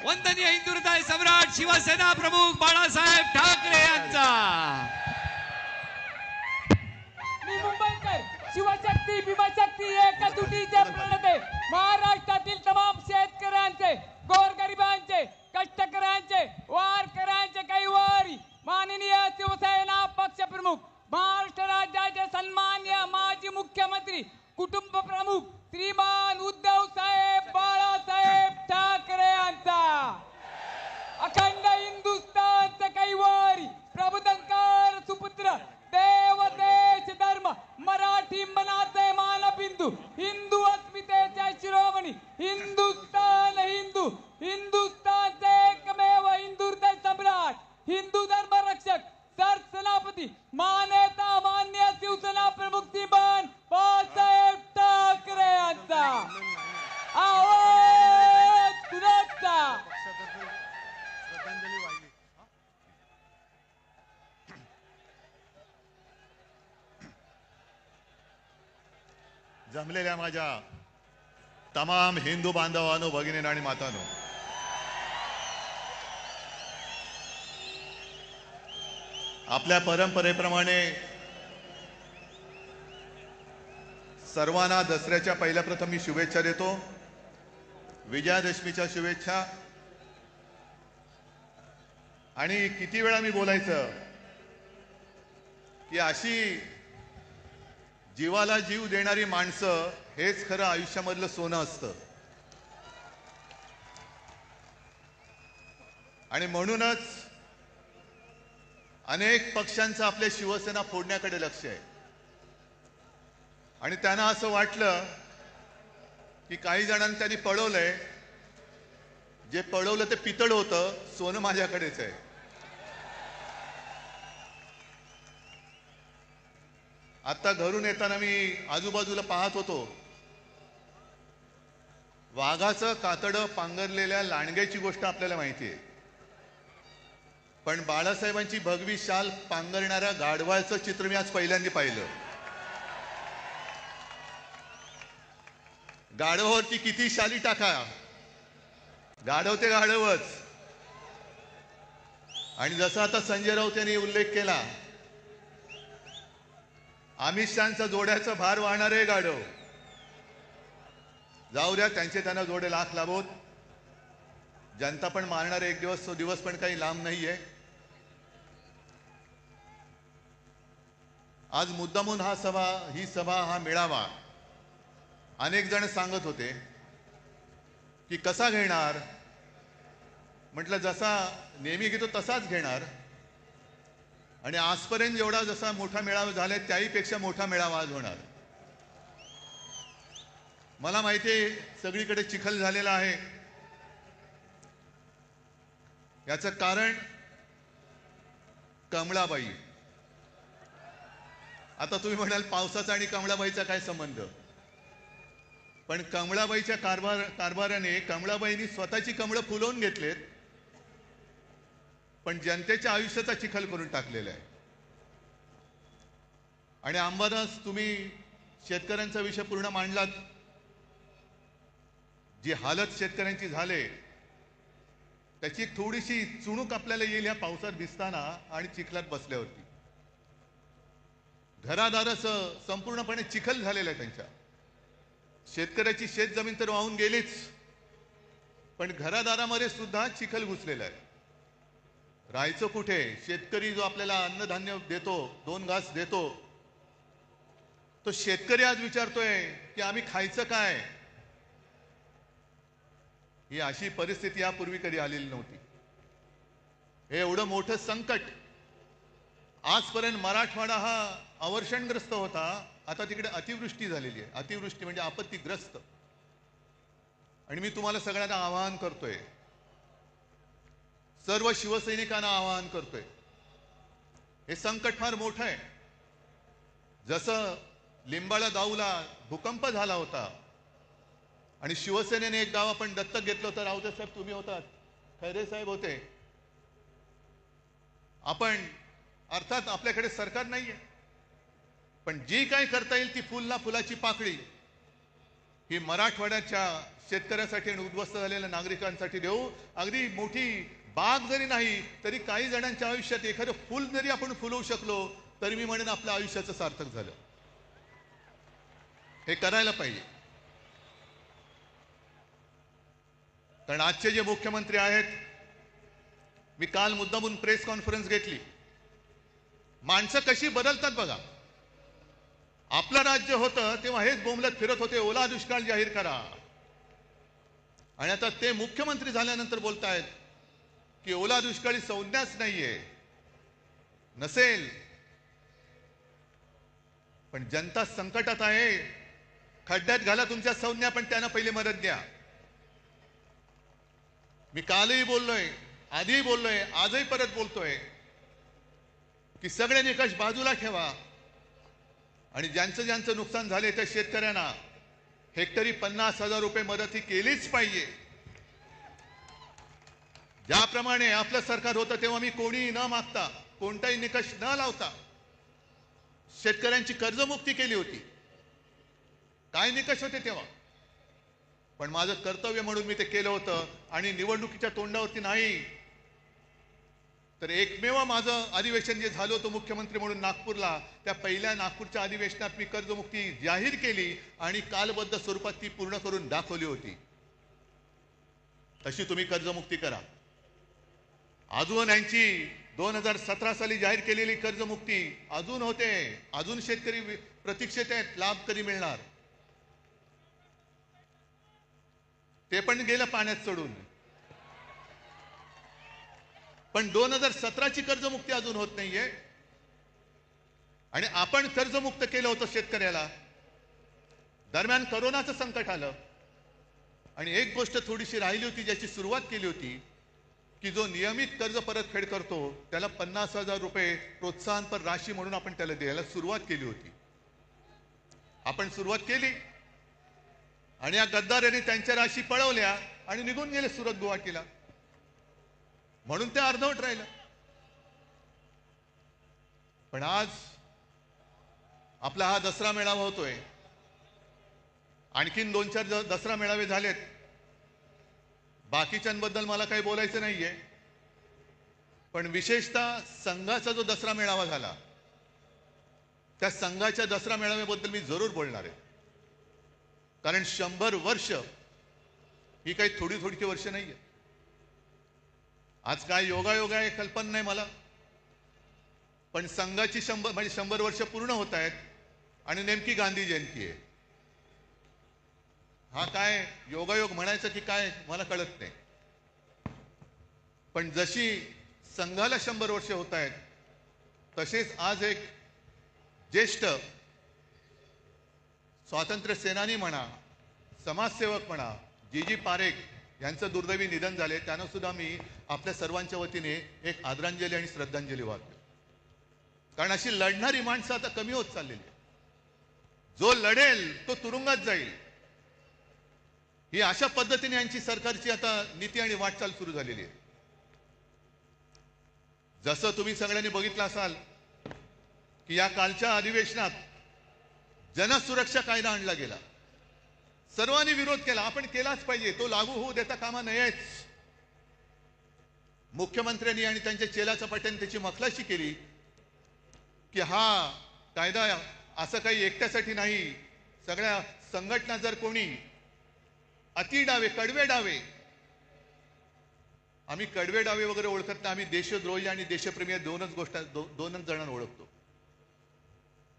वंदनीय हिंदुहृदय सम्राट शिवसेना प्रमुख बाळासाहेब ठाकरे यांचा। मी मुंबईकर शिवशक्ती भीमशक्ती एका तुटीचे प्रणेते, महाराष्ट्रातील तमाम शेतकऱ्यांचे, गोरगरिबांचे, कष्टकऱ्यांचे, वारकऱ्यांचे कैवारी माननीय शिवसेना पक्षप्रमुख, महाराष्ट्र राज्याचे सन्मान्य माजी मुख्यमंत्री, कुटुंब प्रमुख श्रीमान उद्धव साहेब बाळासाहेब ठाकरे यांचा। अखंड हिंदुस्थानचे कैवारी प्रबोधनकार सुपुत्र, देव देश धर्म मराठी मनाचे मानबिंदू, हिंदू अस्मितेचे शिरोमणी, हिंदुस्थान हिंदू, हिंदुस्थानचे एकमेव हिंदुहृदय सम्राट, हिंदू धर्म रक्षक, सरसेनापती, मान्यता मान्य शिवसेना प्रमुख श्रीमान बाळासाहेब ठाकरे यांचा। आवाज सुनाचा। जमलेल्या माझ्या तमाम हिंदू बांधवांनो, भगिनींनो आणि मातांनो, आपल्या परंपरेप्रमाणे सर्वांना दसऱ्याच्या पहिल्या प्रथम मी शुभेच्छा देतो, विजयादशमीच्या शुभेच्छा। आणि किती वेळा मी बोलायचं की अशी जीवाला जीव देणारी माणसं हेच खरं आयुष्यामधलं सोनं असतं। आणि म्हणूनच अनेक पक्षांचं आपल्या शिवसेना फोडण्याकडे लक्ष आहे। आणि त्यांना असं वाटलं की काही जणांनी त्यांनी पळवलंय, जे पळवलं ते पितळ होतं, सोनं माझ्याकडेच आहे। आता घरून येताना मी आजूबाजूला पाहत होतो, वाघाचं कातडं पांघरलेल्या लांडग्याची गोष्ट आपल्याला माहिती आहे, पण बाळासाहेबांची भगवी शाल पांघरणाऱ्या गाढवाचं चित्र मी आज पहिल्यांदा पाहिलं। गाढवावरती किती शाली टाका, गाढव ते गाढवच। आणि जसं आता संजय राऊत यांनी उल्लेख केला, अमित शहांचा जोड्याचा भार वाहणारे गाढव, जाऊ द्या, त्यांना जोडे लाख लाभोत, जनता पण मारणारे एक दिवस, तो दिवस पण काही लांब नाहीये। आज मुद्दामून ही सभा हा मेळावा अनेक जण सांगत होते की कसा घेणार, म्हटलं जसा नेहमी घेतो तसाच घेणार। आणि आजपर्यंत जेवढा जसा मोठा मेळावा झालाय त्याहीपेक्षा मोठा मेळावा आज होणार। मला माहिती आहे सगळीकडे चिखल झालेला आहे, याचं कारण कमळाबाई। आता तुम्ही म्हणाल पावसाचा आणि कमळाबाईचा काय संबंध, पण कमळाबाईच्या कारभाराने कमळाबाईंनी स्वतःची कमळं फुलवून घेतलेत, पण जनतेच्या आयुष्याचा चिखल करून टाकलेला आहे। आणि अंबादास, तुम्ही शेतकऱ्यांचा विषय पूर्ण मांडलात, जी हालत शेतकऱ्यांची झाले त्याची थोडीशी चुणूक आपल्याला येईल या पावसात भिजताना आणि चिखलात बसल्यावरती। घरादाराचं संपूर्णपणे चिखल झालेला आहे त्यांच्या। शेतकऱ्याची शेतजमीन तर वाहून गेलीच, पण घरादारामध्ये सुद्धा चिखल घुसलेला आहे। राहायचं कुठे? शेतकरी जो आपल्याला अन्नधान्य देतो, 2 घास देतो, तो शेतकरी आज विचारतोय की आम्ही खायचं काय? ही अशी परिस्थिती यापूर्वी कधी आलेली नव्हती। हे एवढं मोठं संकट, आजपर्यंत मराठवाडा हा अवर्षणग्रस्त होता, आता तिकडे अतिवृष्टी झालेली आहे। अतिवृष्टी म्हणजे आपत्तीग्रस्त। आणि मी तुम्हाला सगळ्यांना आवाहन करतोय, सर्व शिवसैनिकांना आवाहन करतोय, हे संकट फार मोठं आहे। जसं लिंबाळा दाऊला भूकंप झाला होता आणि शिवसेनेने एक गाव आपण दत्तक घेतलं होतं, राऊते साहेब तुम्ही होतात, खैरे साहेब होते, आपण अर्थात आपल्याकडे सरकार नाहीये, पण जी काही करता येईल ती फुलाची पाकळी ही मराठवाड्याच्या शेतकऱ्यासाठी आणि उद्ध्वस्त झालेल्या नागरिकांसाठी देऊ. अगदी मोठी बाग जरी नाही तरी काही जणांच्या आयुष्यात एखादं फुल जरी आपण फुलवू शकलो तरी मी म्हणेन आपल्या आयुष्याचं सार्थक झालं. हे करायला पाहिजे. कारण आजचे जे मुख्यमंत्री आहेत, मी काल मुद्दामून प्रेस कॉन्फरन्स घेतली. माणसं कशी बदलतात बघा. आपलं राज्य होतं तेव्हा हेच बोंबलत फिरत होते, ओला दुष्काळ जाहीर करा. आणि आता ते मुख्यमंत्री झाल्यानंतर बोलतायत की ओला दुष्काळी संज्ञाच नाहीये. नसेल, पण जनता संकटात आहे. खड्ड्यात घाला तुमच्या संज्ञा, पण त्यांना पहिले मदत द्या. मी कालही बोललोय, आधीही बोललोय, आजही परत बोलतोय की सगळे निकष बाजूला ठेवा आणि ज्यांचं ज्यांचं नुकसान झाले त्या शेतकऱ्यांना हेक्टरी 50,000 रुपये मदत ही केलीच पाहिजे. ज्याप्रमाणे आपलं सरकार होतं तेव्हा मी कोणीही न मागता, कोणताही निकष न लावता शेतकऱ्यांची कर्जमुक्ती केली होती. काय निकष होते तेव्हा, पण माझं कर्तव्य म्हणून मी ते केलं होतं. आणि निवडणुकीच्या तोंडावरती नाही तर एकमेव माझं अधिवेशन जे झालं होतं मुख्यमंत्री म्हणून नागपूरला, त्या पहिल्या नागपूरच्या अधिवेशनात मी कर्जमुक्ती जाहीर केली आणि कालबद्ध स्वरूपात ती पूर्ण करून दाखवली होती. तशी तुम्ही कर्जमुक्ती करा. अजून यांची 2017 साली जाहीर केलेली कर्जमुक्ती अजून होते. अजून शेतकरी प्रतीक्षेत आहेत, लाभ कधी मिळणार. ते पण गेलं पाण्यात चढून. पण 2017ची कर्जमुक्ती अजून होत नाहीये. आणि आपण कर्जमुक्त केलं होतं शेतकऱ्याला. दरम्यान करोनाचं संकट आलं आणि एक गोष्ट थोडीशी राहिली होती, ज्याची सुरुवात केली होती की जो नियमित कर्ज परतफेड करतो त्याला 50,000 रुपये प्रोत्साहनपर राशी म्हणून आपण त्याला द्यायला सुरुवात केली होती. आपण सुरुवात केली आणि या गद्दारांनी त्यांच्या राशी पळवल्या आणि निघून गेले सुरत गुवाहाटीला. म्हणून ते अर्धवट राहिलं. पण आज आपला हा दसरा मेळावा होतोय. आणखीन 2-4 दसरा मेळावे झालेत. बाकीच्यांबद्दल मला काही बोलायचं नाहीये, पण विशेषतः संघाचा जो दसरा मेळावा झाला त्या संघाच्या दसरा मेळाव्याबद्दल मी जरूर बोलणार आहे. कारण 100 वर्ष ही काही थोडी थोडीची वर्ष नाहीये. आज काय योगायोग आहे कल्पना नाही मला, पण संघाची 100 वर्ष पूर्ण होत आहेत आणि नेमकी गांधी जयंती आहे. हा काय योगायोग म्हणायचं की काय मला कळत नाही. पण जशी संघाला 100 वर्ष होत आहेत तसेच आज एक ज्येष्ठ स्वातंत्र्य सेनानी म्हणा, समाजसेवक म्हणा, जी पारेख यांचं दुर्दैवी निधन झाले. त्यांना सुद्धा मी आपल्या सर्वांच्या वतीने एक आदरांजली आणि श्रद्धांजली वाहतो. कारण अशी लढणारी माणसं आता कमी होत चाललेली आहे. जो लढेल तो तुरुंगात जाईल, ही अशा पद्धतीने यांची सरकारची आता नीती आणि वाटचाल सुरू झालेली आहे. जसं तुम्ही सगळ्यांनी बघितलं असाल की या कालच्या अधिवेशनात जनसुरक्षा कायदा आणला गेला. सर्वांनी विरोध केला. आपण केलाच पाहिजे, तो लागू होऊ देता कामा नयेच. मुख्यमंत्र्यांनी आणि त्यांच्या चेला चपाट्यांनी त्याची मखलाशी केली की हा कायदा असं काही एकट्यासाठी नाही. सगळ्या संघटना जर कोणी अति डावे, कडवे डावे, आम्ही कडवे डावे वगैरे ओळखत नाही. आम्ही देशद्रोही आणि देशप्रेमी दोनच जणांना ओळखतो.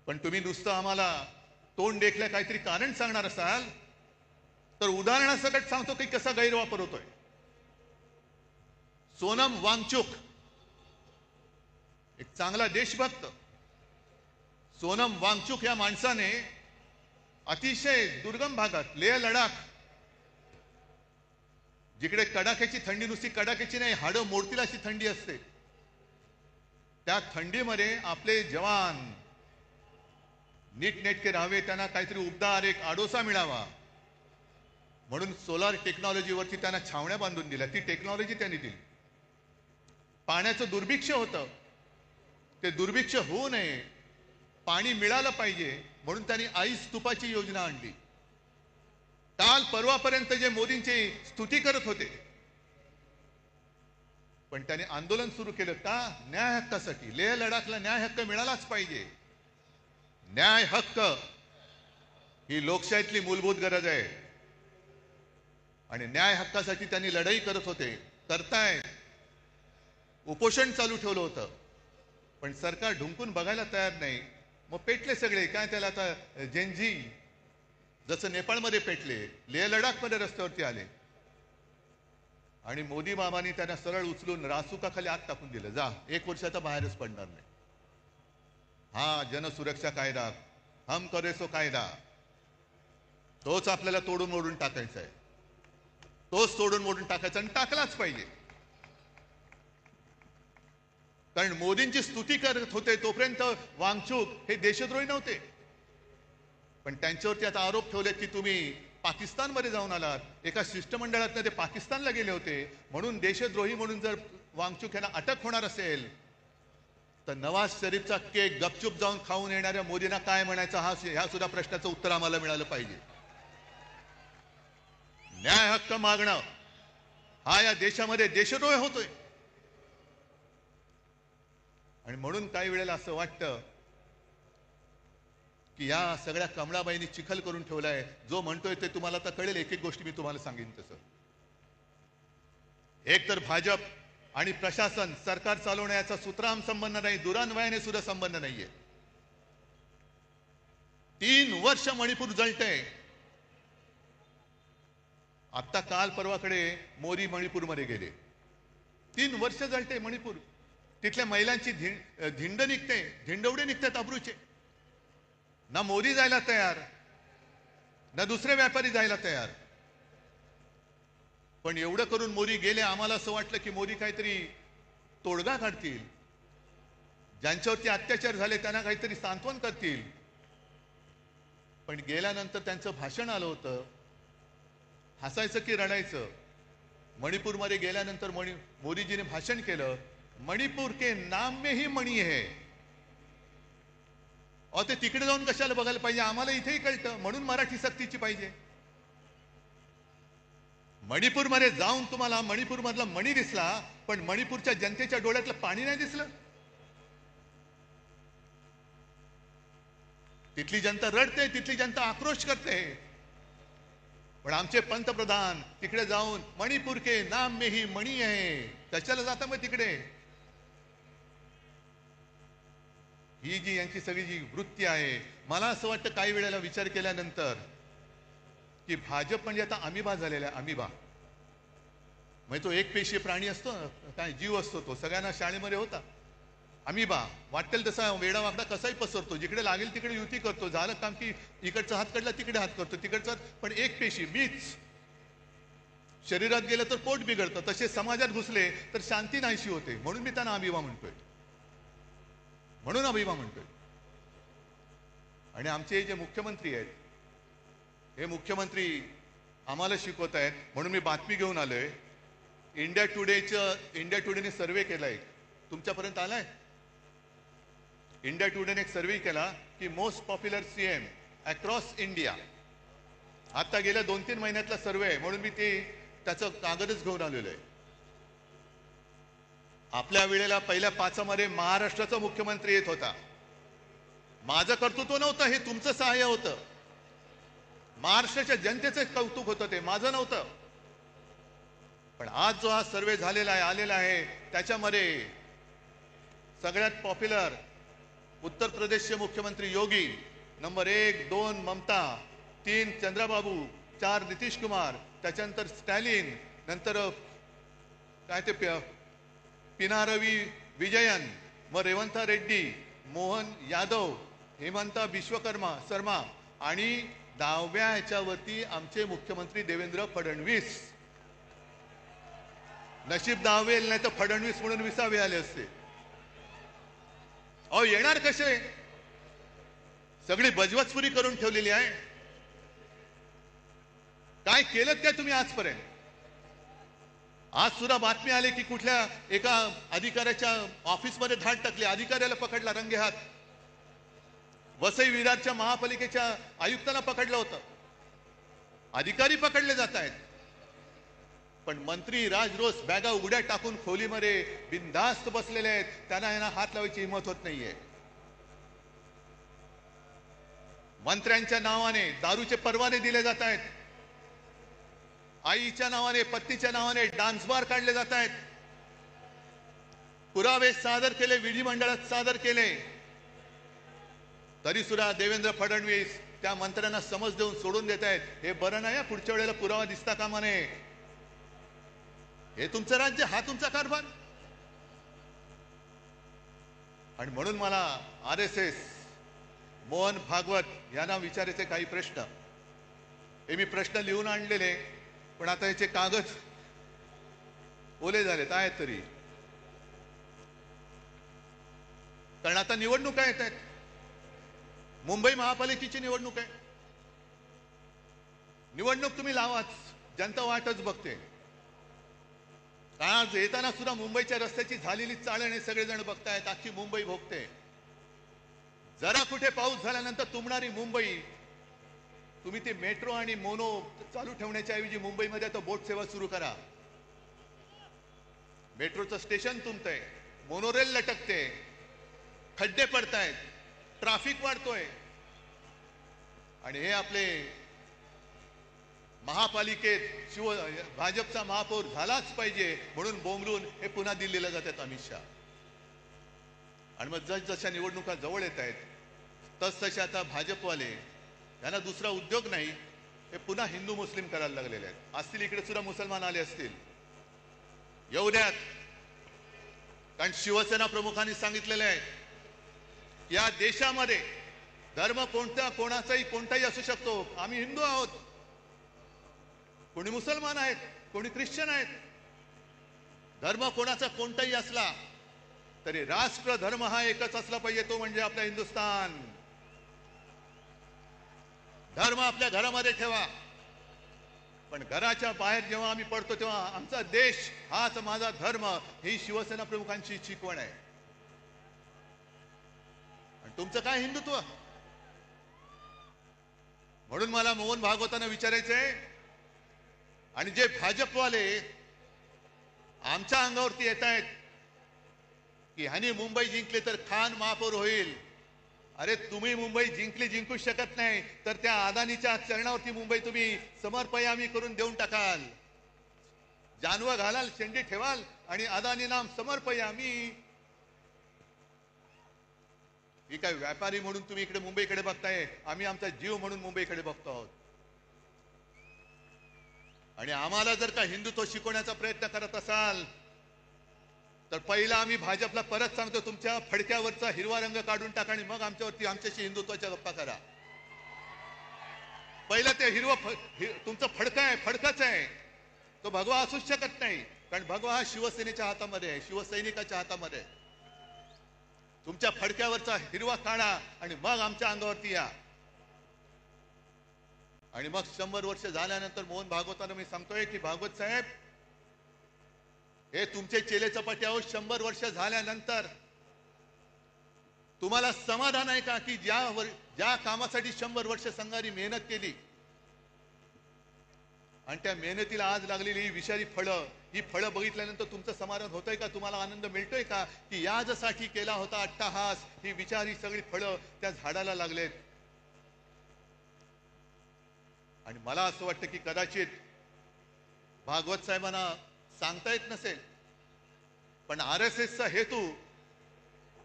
पण तुम्ही नुसतं आम्हाला तोंड देखल्या काहीतरी कारण सांगणार असाल तर उदाहरणासकट सांगतो की कसा गैरवापर होतोय. सोनम वांगचुक एक चांगला देशभक्त, सोनम वांगचुक या माणसाने अतिशय दुर्गम भागात, लेह लडाख, जिकडे कडाक्याची थंडी, नुसती कडाक्याची नाही, हाडं मोडतील अशी थंडी असते, त्या थंडीमध्ये आपले जवान नीटनेटके राहावे, त्यांना काहीतरी उबदार एक आडोसा मिळावा म्हणून सोलार टेक्नॉलॉजीवरती त्यांना छावण्या बांधून दिल्या. ती टेक्नॉलॉजी त्यांनी दिली. पाण्याचं दुर्भिक्ष होतं, ते दुर्भिक्ष होऊ नये, पाणी मिळालं पाहिजे म्हणून त्यांनी आईस तुपाची योजना आणली. काल परवापर्यंत जे मोदींची स्तुती करत होते, पण त्याने आंदोलन सुरू केलं का? न्याय हक्कासाठी. लेह लडाखला न्याय हक्क मिळालाच पाहिजे. न्याय हक्क ही लोकशाहीतली मूलभूत गरज आहे आणि न्याय हक्कासाठी त्यांनी लढाई करत होते, करतायत. उपोषण चालू ठेवलं होतं, पण सरकार ढुंकून बघायला तयार नाही. मग पेटले सगळे. काय त्याला आता जेनजी जसं नेपाळमध्ये पेटले, लेह लडाखमध्ये रस्त्यावरती आले आणि मोदी बाबांनी त्यांना सरळ उचलून रासुकाखाली आत टाकून दिलं. जा, 1 वर्षाचा बाहेरच पडणार नाही. हा जनसुरक्षा कायदा, हम करे सो कायदा, तोच आपल्याला तोडून मोडून टाकायचा आहे. तोच तोडून मोडून टाकायचा आणि टाकलाच पाहिजे. कारण मोदींची स्तुती करत होते तोपर्यंत वांगचूक हे देशद्रोही नव्हते, पण त्यांच्यावरती आता आरोप ठेवले की तुम्ही पाकिस्तानमध्ये जाऊन आलात. एका शिष्टमंडळातनं ते पाकिस्तानला गेले होते, म्हणून देशद्रोही म्हणून जर वांगचूक यांना अटक होणार असेल तर नवाज शरीफचा केक गपचूप जाऊन खाऊन येणाऱ्या मोदींना काय म्हणायचं, ह्या सुद्धा प्रश्नाचं उत्तर आम्हाला मिळालं पाहिजे. न्याय हक्क मागणं हा या देशामध्ये देशद्रोह होतोय. आणि म्हणून काही वेळेला असं वाटतं की या सगळ्या कमळाबाईंनी चिखल करून ठेवलाय. जो म्हणतोय ते तुम्हाला आता कळेल. एक एक गोष्टी मी तुम्हाला सांगेन तसं. एक तर भाजप आणि प्रशासन, सरकार चालवण्याचा सुतराम संबंध नाही, दुरान्वयाने सुद्धा संबंध नाहीये. 3 वर्ष मणिपूर जळतंय. आता काल परवाकडे मोदी मणिपूरमध्ये गेले. 3 वर्ष जळते मणिपूर. तिथल्या महिलांची धिंड निघते, धिंडवडे निघतात अब्रूचे. ना मोदी जायला तयार, ना दुसरे व्यापारी जायला तयार. पण एवढं करून मोदी गेले. आम्हाला असं वाटलं की मोदी काहीतरी तोडगा काढतील, ज्यांच्यावरती अत्याचार झाले त्यांना काहीतरी सांत्वन करतील. पण गेल्यानंतर त्यांचं भाषण आलं होतं. हसायचं की रडायचं. मणिपूरमध्ये गेल्यानंतर मोदीजीने भाषण केलं, मणिपूर के नाम में ही मणी है. ते तिकडे जाऊन कशाला बघायला पाहिजे? आम्हाला इथेही कळतं, म्हणून मराठी सक्तीची पाहिजे. मणिपूरमध्ये जाऊन तुम्हाला मणिपूरमधला मणी दिसला, पण मणिपूरच्या जनतेच्या डोळ्यातलं पाणी नाही दिसलं. तिथली जनता रडते, तिथली जनता आक्रोश करते. पण आमचे पंतप्रधान तिकडे जाऊन मणिपूर के नाम में ही मणी आहे. कशाला जाता मग तिकडे? ही जी यांची सगळी जी वृत्ती आहे, मला असं वाटतं काही वेळेला विचार केल्यानंतर की भाजप म्हणजे आता अमिबा झालेला आहे. अमिबा म्हणजे तो एक पेशीय प्राणी असतो, काय जीव असतो, तो सगळ्यांना शाळेमध्ये होता. अमिबा वाटेल तसा वेडा वाकडा कसाही पसरतो, जिकडे लागेल तिकडे युती करतो. झालं काम की इकडचा हात काढला तिकडे हात करतो, तिकडचा. पण एक पेशी मीच शरीरात गेलं तर पोट बिघडतं. तसे समाजात घुसले तर शांती नाहीशी होते. म्हणून मी त्यांना अमिबा म्हणतोय, म्हणून अभिमा म्हणतोय. आणि आमचे जे मुख्यमंत्री आहेत, हे मुख्यमंत्री आम्हाला शिकवत आहेत. म्हणून मी बातमी घेऊन आलोय. इंडिया टुडेने सर्वे केलाय, तुमच्यापर्यंत आलाय? इंडिया टुडेने एक सर्वे केला की most popular CM across India. आता गेल्या 2-3 महिन्यातला सर्वे आहे, म्हणून मी त्याचं कागदच घेऊन आलेलो आहे. आपल्या वेळेला पहिल्या 5 मध्ये महाराष्ट्राचा मुख्यमंत्री येत होता. माझं कर्तृत्व नव्हतं, हे तुमचं सहाय्य होतं. महाराष्ट्राच्या जनतेचं कौतुक होतं, ते माझं नव्हतं. पण आज जो हा सर्वे झालेला आहे, आलेला आहे, त्याच्यामध्ये सगळ्यात पॉप्युलर उत्तर प्रदेशचे मुख्यमंत्री योगी, नंबर 1, 2 ममता, 3 चंद्रबाबू, 4 नितीश कुमार, त्याच्यानंतर स्टॅलिन, नंतर काय ते पिनारवी विजयन, मग रेवंत रेड्डी, मोहन यादव, हेमंता विश्वकर्मा शर्मा आणि 10व्या ह्याच्यावरती आमचे मुख्यमंत्री देवेंद्र फडणवीस. नशीब 10वे नाही तर फडणवीस म्हणून 20वे आले असते. अहो येणार कसे? सगळी बजवतपुरी करून ठेवलेली आहे. काय केलं काय तुम्ही आजपर्यंत? आज सुद्धा बातमी आली की कुठल्या एका अधिकाऱ्याच्या ऑफिसमध्ये धाड टाकली, अधिकाऱ्याला पकडला रंगेहात. वसई विरारच्या महापालिकेच्या आयुक्ताला पकडलं होतं. अधिकारी पकडले जात आहेत, पण मंत्री राजरोस बॅगा उघड्या टाकून खोलीमध्ये बिनधास्त बसलेले आहेत. त्यांना यांना हात लावायची हिंमत होत नाहीये. मंत्र्यांच्या नावाने दारूचे परवाने दिले जात आहेत. आईच्या नावाने, पत्नीच्या नावाने डान्स बार काढले जात आहेत. पुरावे सादर केले, विधिमंडळात सादर केले, तरी सुद्धा देवेंद्र फडणवीस त्या मंत्र्यांना समज देऊन सोडून देत आहेत. हे बरं नाही, पुढच्या वेळेला पुरावा दिसता कामा नये. हे तुमचं राज्य, हा तुमचा कारभार. आणि म्हणून मला RSS मोहन भागवत यांना विचारायचे काही प्रश्न. हे मी प्रश्न लिहून आणलेले, पण आता याचे कागद ओले झालेत आहेत तरी, कारण आता निवडणुका येत आहेत. मुंबई महापालिकेची निवडणूक आहे. निवडणूक तुम्ही लावाच, जनता वाटच बघते. आज येताना सुद्धा मुंबईच्या रस्त्याची झालेली चाळण हे सगळेजण बघतायत. अख्खी मुंबई भोगते. जरा कुठे पाऊस झाल्यानंतर तुंबणारी मुंबई, तुम्ही ते मेट्रो आणि मोनो चालू ठेवण्याच्या ऐवजी मुंबईमध्ये आता बोट सेवा सुरू करा. मेट्रोचं स्टेशन तुंबतंय, मोनोरेल लटकते, खड्डे पडतायत, ट्रॅफिक वाढतोय. आणि हे आपले महापालिकेत भाजपचा महापौर झालाच पाहिजे म्हणून बोंबलून हे पुन्हा दिल्लीला जातात अमित शहा. आणि मग जसजशा निवडणुका जवळ येत आहेत तसतसे आता भाजपवाले यांना दुसरा उद्योग नाही, हे पुन्हा हिंदू मुस्लिम करायला लागलेले आहेत. असतील इकडे सुद्धा मुसलमान आले असतील, येऊ द्यात. कारण शिवसेना प्रमुखांनी सांगितलेले आहे, या देशामध्ये धर्म कोणाचाही कोणताही असू शकतो. आम्ही हिंदू आहोत, कोणी मुसलमान आहेत, कोणी ख्रिश्चन आहेत. धर्म कोणाचा कोणताही असला तरी राष्ट्र धर्म हा एकच असला पाहिजे, तो म्हणजे आपला हिंदुस्थान. धर्म आपल्या घरामध्ये ठेवा, पण घराच्या बाहेर जेव्हा आम्ही पडतो तेव्हा आमचा देश हाच माझा धर्म, ही शिवसेना प्रमुखांची शिकवण आहे. आणि तुमचं काय हिंदुत्व? म्हणून मला मोहन भागवतांना विचारायचंय, आणि जे भाजपवाले आमच्या अंगावरती येत आहेत की ह्यानी मुंबई जिंकले तर खान महापौर होईल. अरे तुम्ही मुंबई जिंकू शकत नाही तर त्या अदानीच्या चरणावरती मुंबई तुम्ही समर्पयामी करून देऊन टाकाल. जानवं घालाल, शेंडी ठेवाल आणि अदानी नाम समर्पयामी. ही काय व्यापारी म्हणून तुम्ही इकडे मुंबईकडे बघताय, आम्ही आमचा जीव म्हणून मुंबईकडे बघतो आहोत. आणि आम्हाला जर का हिंदुत्व शिकवण्याचा प्रयत्न करत असाल तर पहिला आम्ही भाजपला परत सांगतो, तुमच्या फडक्यावरचा हिरवा रंग काढून टाका आणि मग आमच्याशी हिंदुत्वाच्या गप्पा करा. पहिलं ते तुमचं फडकं आहे, फडकच आहे, तो भगवा असूच शकत नाही. कारण भगवा हा शिवसेनेच्या हातामध्ये आहे, शिवसैनिकाच्या हातामध्ये आहे. तुमच्या फडक्यावरचा हिरवा काढा आणि मग आमच्या अंगावरती या. आणि मग 100 वर्ष झाल्यानंतर मोहन भागवतांना मी सांगतोय की भागवत साहेब, हे तुमचे चेले चपाटे आहोत. 100 वर्ष झाल्यानंतर तुम्हाला समाधान आहे का की ज्या कामासाठी 100 वर्ष संघाने मेहनत केली आणि त्या मेहनतीला आज लागलेली ही विषारी फळं, ही फळं बघितल्यानंतर तुमचं समाधान होतंय का? तुम्हाला आनंद मिळतोय का की याजसाठी केला होता अट्टहास, ही विचारी सगळी फळं त्या झाडाला लागलेत? आणि मला असं वाटतं की कदाचित भागवत साहेबांना सांगता येत नसेल, पण RSSचा हेतू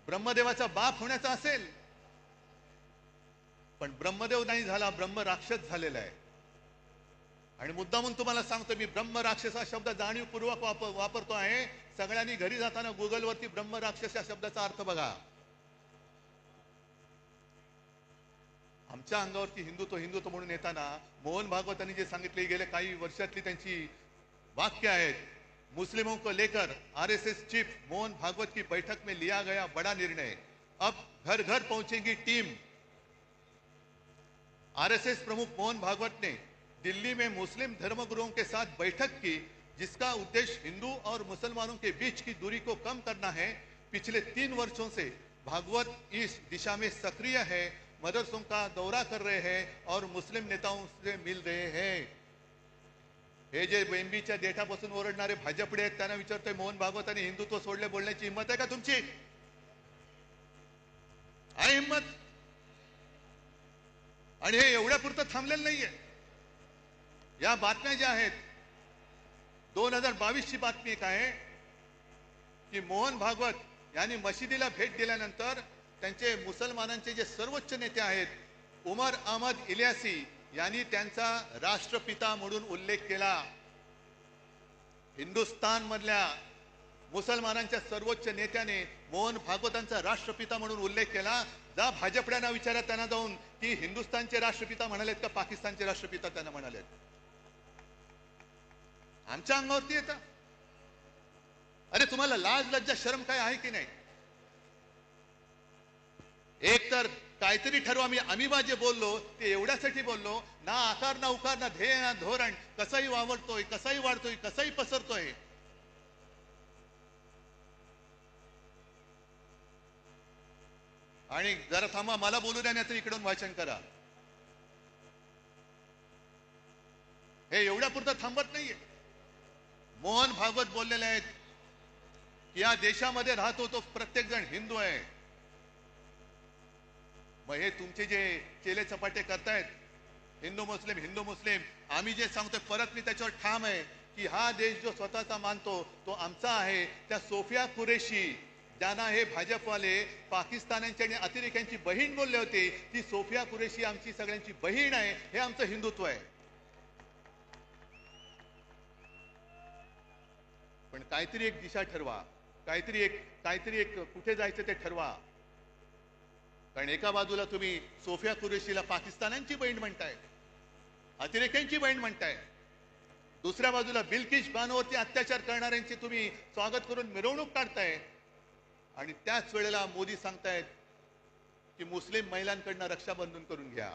ब्रह्मदेवाचा बाप होण्याचा असेल. पण ब्रह्मदेव नाही झाला, ब्रह्म राक्षस झालेला आहे. आणि मुद्दामून तुम्हाला सांगतो, मी ब्रह्म राक्षस हा शब्द जाणीवपूर्वक वापरतो आहे. सगळ्यांनी घरी जाताना गुगलवरती ब्रह्म राक्षस या शब्दाचा अर्थ बघा. आमच्या अंगावरती हिंदुत्व म्हणून येताना मोहन भागवतांनी जे सांगितले, गेले काही वर्षातली त्यांची वाक्य आहेत. मुस्लिमों को लेकर RSS चीफ मोहन भागवत की बैठक में लिया गया बड़ा निर्णय, अब घर घर पहुंचेगी टीम. RSS प्रमुख मोहन भागवत ने दिल्ली में मुस्लिम धर्मगुरुओं के साथ बैठक की, जिसका उद्देश्य हिंदू और मुसलमानों के बीच की दूरी को कम करना है. पिछले 3 वर्षों से भागवत इस दिशा में सक्रिय है. मदरसों का दौरा कर रहे हैं और मुस्लिम नेताओं से मिल रहे हैं. हे जे बेंबीच्या देठापासून ओरडणारे भाजपडे आहेत त्यांना विचारतोय, मोहन भागवतांनी हिंदुत्व सोडले बोलण्याची हिंमत आहे का तुमची? आहे हिंमत? आणि हे एवढ्यापुरतं थांबलेलं नाहीये. या बातम्या ज्या आहेत, 2022 ची बातमी एक आहे की मोहन भागवत यांनी मशिदीला भेट दिल्यानंतर त्यांचे मुसलमानांचे जे सर्वोच्च नेते आहेत उमर अहमद इलियासी यांनी त्यांचा राष्ट्रपिता म्हणून उल्लेख केला. हिंदुस्थान मधल्या मुसलमानांच्या सर्वोच्च नेत्याने मोहन भागवतांचा राष्ट्रपिता म्हणून उल्लेख केला. जा भाजपड्यांना विचारा त्यांना जाऊन की हिंदुस्थानचे राष्ट्रपिता म्हणालेत का पाकिस्तानचे राष्ट्रपिता त्यांना म्हणालेत. आमच्या अंगावरती येतं. अरे तुम्हाला लाज लज्जा शरम काय आहे की नाही? एक तर काहीतरी ठरवा. आम्ही जे बोललो ते एवढ्यासाठी बोललो ना, आकार ना उकार ना ध्येय ना धोरण, कसाही वावरतोय, कसाही वाढतोय, कसाही पसरतोय. आणि जरा थांबा, मला बोलू द्या, नाही तर इकडून वाचन करा. हे एवढ्यापुरतं थांबत नाहीये. मोहन भागवत बोललेले आहेत की या देशामध्ये राहतो तो प्रत्येक जण हिंदू आहे. मग हे तुमचे जे चेले चपाटे करतायत हिंदू मुस्लिम, आम्ही जे सांगतोय परत मी त्याच्यावर ठाम आहे की हा देश जो स्वतःचा मानतो तो आमचा आहे. त्या सोफिया कुरेशी ज्यांना हे भाजपवाले पाकिस्तान्यांची आणि अतिरेक्यांची बहीण बोलले होते, ती सोफिया कुरेशी आमची सगळ्यांची बहीण आहे. हे आमचं हिंदुत्व आहे. पण काहीतरी एक दिशा ठरवा, काहीतरी एक कुठे जायचं ते ठरवा. कारण एका बाजूला तुम्ही सोफिया कुरेशीला पाकिस्तानांची बहीण म्हणताय, अतिरेक्यांची बहीण म्हणताय, दुसऱ्या बाजूला बिल्किश बानोवरती अत्याचार करणाऱ्यांची तुम्ही स्वागत करून मिरवणूक काढताय. आणि त्याच वेळेला मोदी सांगतायत की मुस्लिम महिलांकडनं रक्षाबंधन करून घ्या.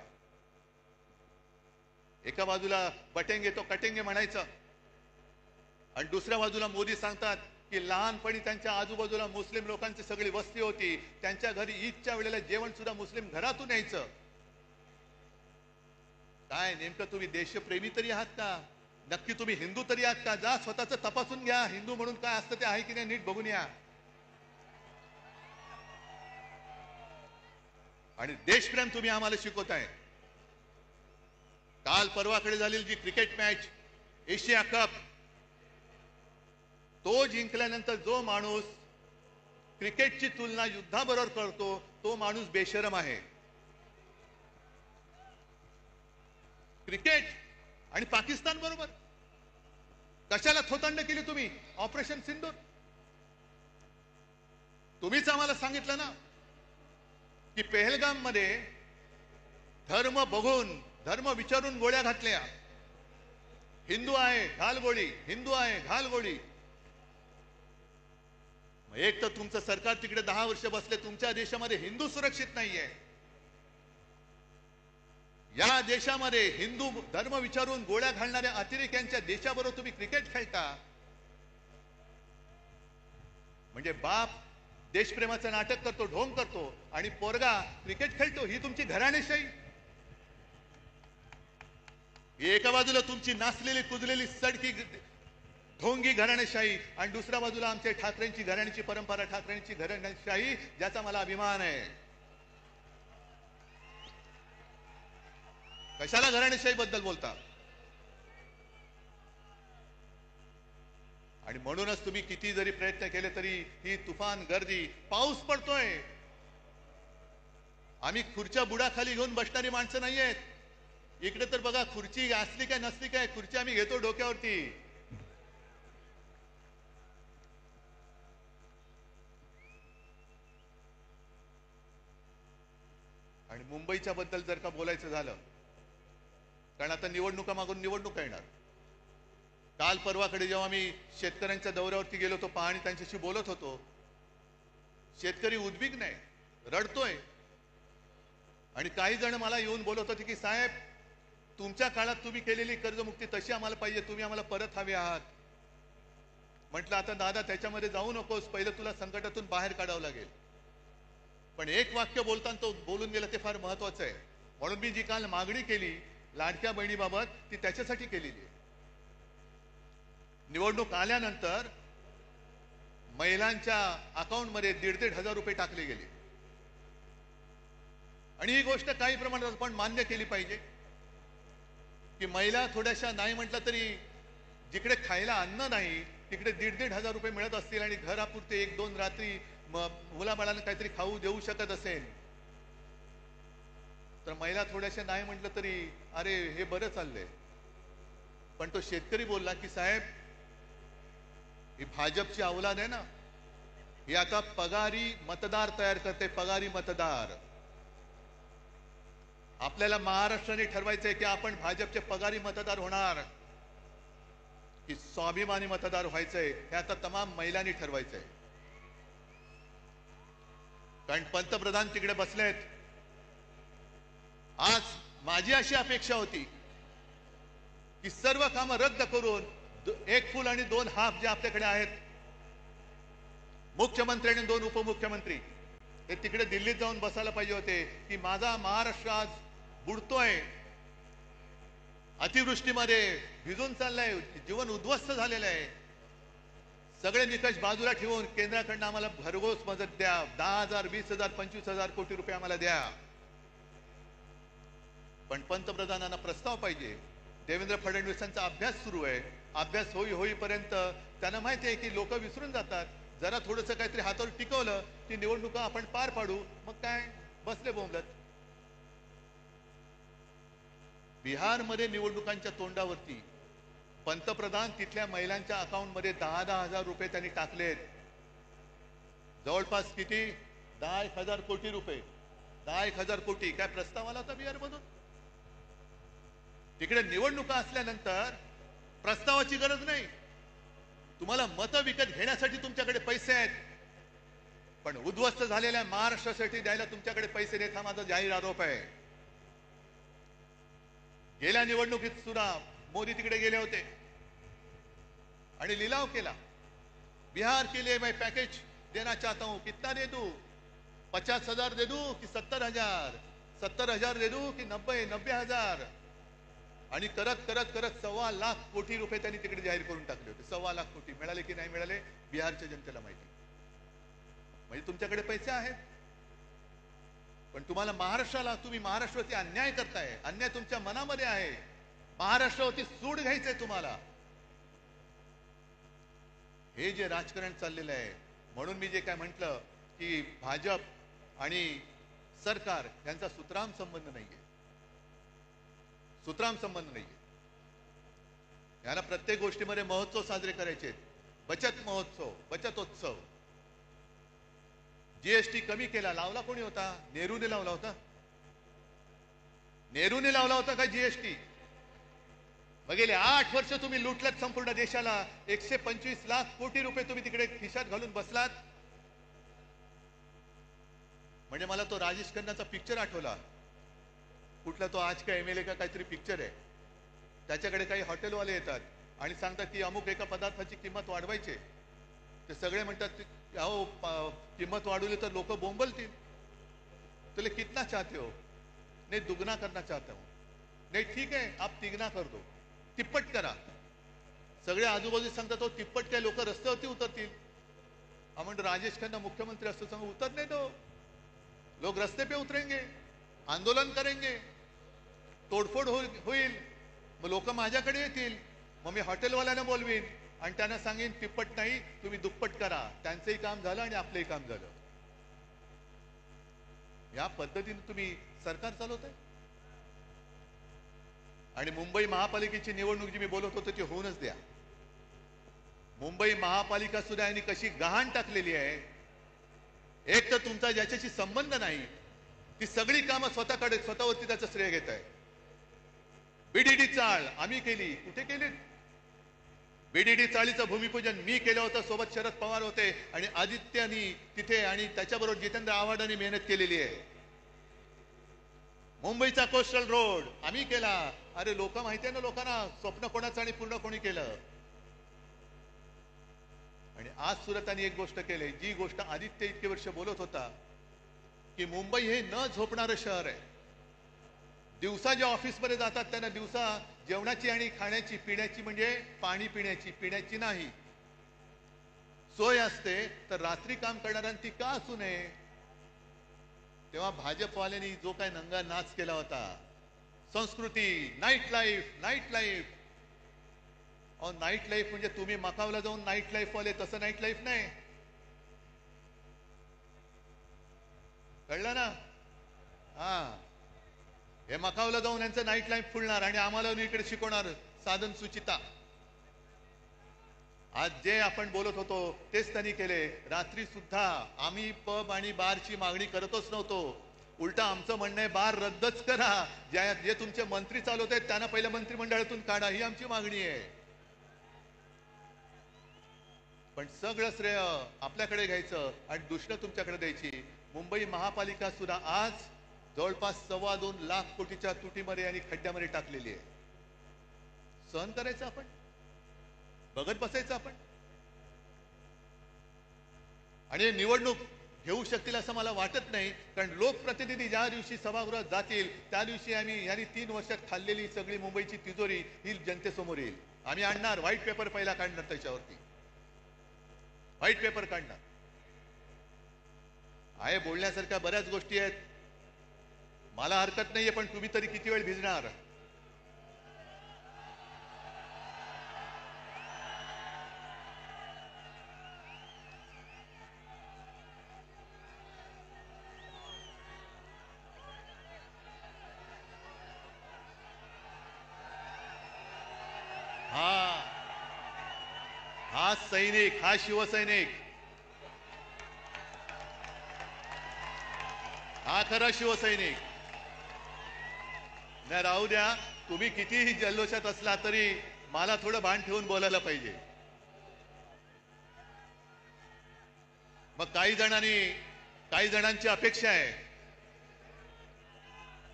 एका बाजूला बटेंगे तो कटेंगे म्हणायचं आणि दुसऱ्या बाजूला मोदी सांगतात की लहानपणी त्यांच्या आजूबाजूला मुस्लिम लोकांची सगळी वस्ती होती, त्यांच्या घरी ईदच्या वेळेला जेवण सुद्धा मुस्लिम घरातून यायचं. काय नेमकं तुम्ही देशप्रेमी तरी आहात का? नक्की तुम्ही हिंदू तरी आहात का? जा स्वतःच तपासून घ्या. हिंदू म्हणून काय असतं ते आहे की नाही नीट बघून या. आणि देशप्रेम तुम्ही आम्हाला शिकवताय. काल परवाकडे झालेली जी क्रिकेट मॅच एशिया कप, तो जिंकल्यानंतर जो माणूस क्रिकेटची तुलना युद्धाबरोबर करतो तो माणूस बेशरम आहे. क्रिकेट आणि पाकिस्तान बरोबर कशाला थोतांड केली तुम्ही? ऑपरेशन सिंदूर तुम्हीच आम्हाला सांगितलं ना की पेहलगाम मध्ये धर्म बघून, धर्म विचारून गोळ्या घातल्या. हिंदू आहे घाल गोळी, हिंदू आहे घाल गोळी. एक तर तुमचं सरकार तिकडे 10 वर्ष बसले, तुमच्या देशामध्ये हिंदू सुरक्षित नाहीये. या देशामध्ये हिंदू धर्म विचारून गोळ्या घालणाऱ्या अतिरेक्यांच्या देशाबरोबर तुम्ही क्रिकेट खेळता. म्हणजे बाप देशप्रेमाचं नाटक करतो, ढोंग करतो आणि पोरगा क्रिकेट खेळतो. ही तुमची घराणेशाही. एका बाजूला तुमची नाचलेली कुजलेली सडकी ढोंगी घराणेशाही आणि दुसऱ्या बाजूला आमच्या ठाकरेंची घराण्याची परंपरा, ठाकरेंची घराणेशाही, ज्याचा मला अभिमान आहे. कशाला घराणेशाही बद्दल बोलता? आणि म्हणूनच तुम्ही किती जरी प्रयत्न केले तरी ही तुफान गर्दी, पाऊस पडतोय. आम्ही खुर्च्या बुडाखाली घेऊन बसणारी माणसं नाहीयेत. इकडे तर बघा, खुर्ची असली काय नसली काय, खुर्ची आम्ही घेतो डोक्यावरती. आणि मुंबईच्या बद्दल जर का बोलायचं झालं, कारण आता निवडणुका मागून निवडणुका येणार. काल परवाकडे जेव्हा मी शेतकऱ्यांच्या दौऱ्यावरती गेलो होतो, पाहणी त्यांच्याशी बोलत होतो, शेतकरी उद्विग्न आहे, रडतोय. आणि काही जण मला येऊन बोलत होते की साहेब, तुमच्या काळात तुम्ही केलेली कर्जमुक्ती तशी आम्हाला पाहिजे, तुम्ही आम्हाला परत हवे आहात. म्हटलं आता दादा त्याच्यामध्ये जाऊ नकोस, पहिलं तुला संकटातून बाहेर काढावं लागेल. पण एक वाक्य बोलताना तो बोलून गेला ते फार महत्वाचं आहे. म्हणून मी जी काल मागणी केली लाडक्या बहिणीबाबत ती त्याच्यासाठी केलेली आहे. निवडणूक आल्यानंतर महिलांच्या अकाउंटमध्ये 1,500 रुपये टाकले गेले आणि ही गोष्ट काही प्रमाणात आपण मान्य केली पाहिजे की महिला थोड्याशा नाही म्हटलं तरी जिकडे खायला अन्न नाही तिकडे 1,500 रुपये मिळत असतील आणि घरापुरते 1-2 रात्री मुलाबाळांना काहीतरी खाऊ देऊ शकत असेल तर महिला थोड्याशा नाही म्हटलं तरी अरे हे बरं चाललंय. पण तो शेतकरी बोलला की साहेब ही भाजपची अवलाद आहे ना, ही आता पगारी मतदार तयार करते. पगारी मतदार आपल्याला महाराष्ट्राने ठरवायचंय की आपण भाजपचे पगारी मतदार होणार की स्वाभिमानी मतदार व्हायचंय हे आता तमाम महिलांनी ठरवायचंय. कारण पंतप्रधान तिकडे बसलेत. आज माझी अशी अपेक्षा होती की सर्व कामं रद्द करून 1 फुल आणि 2 हाफ जे आपल्याकडे आहेत, मुख्यमंत्री आणि 2 उपमुख्यमंत्री हे तिकडे दिल्लीत जाऊन बसायला पाहिजे होते की माझा महाराष्ट्र आज बुडतोय, अतिवृष्टीमध्ये भिजून चाललाय, जीवन उद्ध्वस्त झालेलं आहे. सगळे निकष बाजूला ठेवून केंद्राकडनं आम्हाला भरघोस मदत द्या. 10,000, 20,000, 25,000 कोटी रुपये आम्हाला द्या. पण पंतप्रधानांना प्रस्ताव पाहिजे. देवेंद्र फडणवीसांचा अभ्यास सुरू आहे. अभ्यास होईपर्यंत त्यांना माहिती आहे की लोक विसरून जातात. जरा थोडंसं काहीतरी हातावर टिकवलं की निवडणुका आपण पार पाडू, मग काय बसले बोंबलत. बिहारमध्ये निवडणुकांच्या तोंडावरती पंतप्रधान तिथल्या महिलांच्या अकाउंटमध्ये 10,000 रुपये त्यांनी टाकलेत. जवळपास किती 10,000 कोटी रुपये. 10,000 कोटी काय प्रस्ताव आला होता बिहारमधून. तिकडे निवडणुका असल्यानंतर प्रस्तावाची गरज नाही. तुम्हाला मतं विकत घेण्यासाठी तुमच्याकडे पैसे आहेत, पण उद्ध्वस्त झालेल्या महाराष्ट्रासाठी द्यायला तुमच्याकडे पैसे नाहीत. हा माझा जाहीर आरोप आहे. गेल्या निवडणुकीत सुद्धा मोदी तिकडे गेले होते आणि लिलाव केला. बिहार के लिए मैं पैकेज देना चाहता हूं, कितना दे दूं? 50,000 दे दूं कि 70,000? 70,000 दे दूं कि 90,000? आणि करत करत करत 1.25 लाख कोटी रुपये त्यांनी तिकडे जाहीर करून टाकले होते. 1.25 लाख कोटी मिळाले की नाही मिळाले बिहारच्या जनतेला माहिती. म्हणजे तुमच्याकडे पैसे आहेत, पण तुम्हाला महाराष्ट्राला, तुम्ही महाराष्ट्रावरती अन्याय करताय. अन्याय तुमच्या मनामध्ये आहे. महाराष्ट्रावरती सूड घ्यायचंय तुम्हाला. हे जे राजकारण चाललेलं आहे, म्हणून मी जे काय म्हटलं की भाजप आणि सरकार यांचा सुतराम संबंध नाहीये. सुतराम संबंध नाहीये. यांना प्रत्येक गोष्टीमध्ये महोत्सव साजरे करायचे. बचत महोत्सव, बचतोत्सव. जीएसटी कमी केला, लावला कोणी होता? नेहरूने लावला होता. नेहरूने लावला होता का जीएसटी? मग गेले 8 वर्ष तुम्ही लुटलात संपूर्ण देशाला. 125 लाख कोटी रुपये तुम्ही तिकडे खिशात घालून बसलात. म्हणजे मला तो राजेश खन्नाचा पिक्चर आठवला. कुठला तो आज का एमएलए का काहीतरी पिक्चर आहे. त्याच्याकडे काही हॉटेलवाले येतात आणि सांगतात की अमुक एका पदार्थाची किंमत वाढवायची. ते सगळे म्हणतात अहो किंमत वाढवली तर लोक बोंबलतील. तुले कितना चाहते हो? नहीं दुगना करना चाहता हूं. नहीं ठीक है आप तिगना कर दो, तिप्पट करा. सगळे आजूबाजू सांगतात तो तिप्पट काय लोक रस्त्यावरती उतरतील. आपण राजेश खन्ना मुख्यमंत्री असतो सांगू उतरने दो. लोग रस्ते पे उतरेंगे, आंदोलन करेंगे, तोडफोड होईल. मग लोक माझ्याकडे येतील. मग मी हॉटेलवाल्यांना बोलवीन आणि त्यांना सांगेन तिप्पट नाही तुम्ही दुप्पट करा. त्यांचंही काम झालं आणि आपलंही काम झालं. या पद्धतीने तुम्ही सरकार चालवताय. आणि मुंबई महापालिकेची निवडणूक जी मी बोलत होतो ती होऊनच द्या. मुंबई महापालिका सुद्धा यांनी कशी गहाण टाकलेली आहे. एक तर तुमचा ज्याच्याशी संबंध नाही ती सगळी कामं स्वतःकडे, स्वतःवरती त्याचं श्रेय घेत आहे. बीडीडी चाळ आम्ही केली. कुठे केली? बीडीडी चाळीचं भूमिपूजन मी केलं होतं. सोबत शरद पवार होते आणि आदित्यनी तिथे आणि त्याच्याबरोबर जितेंद्र आव्हाडांनी मेहनत केलेली आहे. मुंबईचा कोस्टल रोड आम्ही केला. अरे लोक माहिती आहे ना लोकांना स्वप्न कोणाचं आणि पूर्ण कोणी केलं. आणि आज सुरतानी एक गोष्ट केली, जी गोष्ट आदित्य इतके वर्ष बोलत होता की मुंबई हे न झोपणारं शहर आहे. दिवसा जे ऑफिसमध्ये जातात त्यांना दिवसा जेवणाची आणि खाण्याची पिण्याची म्हणजे पाणी पिण्याची नाही सोय असते, तर रात्री काम करणाऱ्यांनी का असू नये. तेव्हा भाजपवाल्यांनी जो काय नंगा नाच केला होता, संस्कृती, नाईट लाईफ. नाईट लाईफ म्हणजे तुम्ही मकावला जाऊन नाईट लाईफ वाले, तसं नाईट लाईफ नाही. कळलं ना? हा, हे मकावला जाऊन यांचं नाईट लाईफ फुलणार आणि आम्हाला इकडे शिकवणार साधन सुचिता. आज जे आपण बोलत होतो तेच त्यांनी केले. रात्री सुद्धा आम्ही पब आणि बारची मागणी करतच नव्हतो. उलटा आमचं म्हणणं आहे बार रद्दच करा. जे तुमचे मंत्री चालवत आहेत त्यांना पहिल्या मंत्रिमंडळातून काढा, ही आमची मागणी आहे. पण सगळं श्रेय आपल्याकडे घ्यायचं आणि दुष्ट तुमच्याकडे द्यायची. मुंबई महापालिका सुद्धा आज जवळपास 2.25 लाख कोटीच्या तुटीमध्ये आणि खड्ड्यामध्ये टाकलेली आहे. सहन करायचं आपण, बघत बसायचं आपण. आणि निवडणूक घेऊ शकतील असं मला वाटत नाही, कारण लोकप्रतिनिधी ज्या दिवशी सभागृहात जातील त्या दिवशी यांनी 3 वर्षात खाल्लेली सगळी मुंबईची तिजोरी ही जनतेसमोर येईल. आम्ही आणणार व्हाईट पेपर, पहिला काढणार, त्याच्यावरती व्हाईट पेपर काढणार आहे. बोलण्यासारख्या बऱ्याच गोष्टी आहेत, मला हरकत नाहीये, पण तुम्ही तरी किती वेळ भिजणार. हा सैनिक, हा शिवसैनिक, हा खरा शिवसैनिक. नाही राहू द्या, तुम्ही कितीही जल्लोषात असला तरी मला थोडं भान ठेवून बोलायला पाहिजे. मग काही जणांची अपेक्षा आहे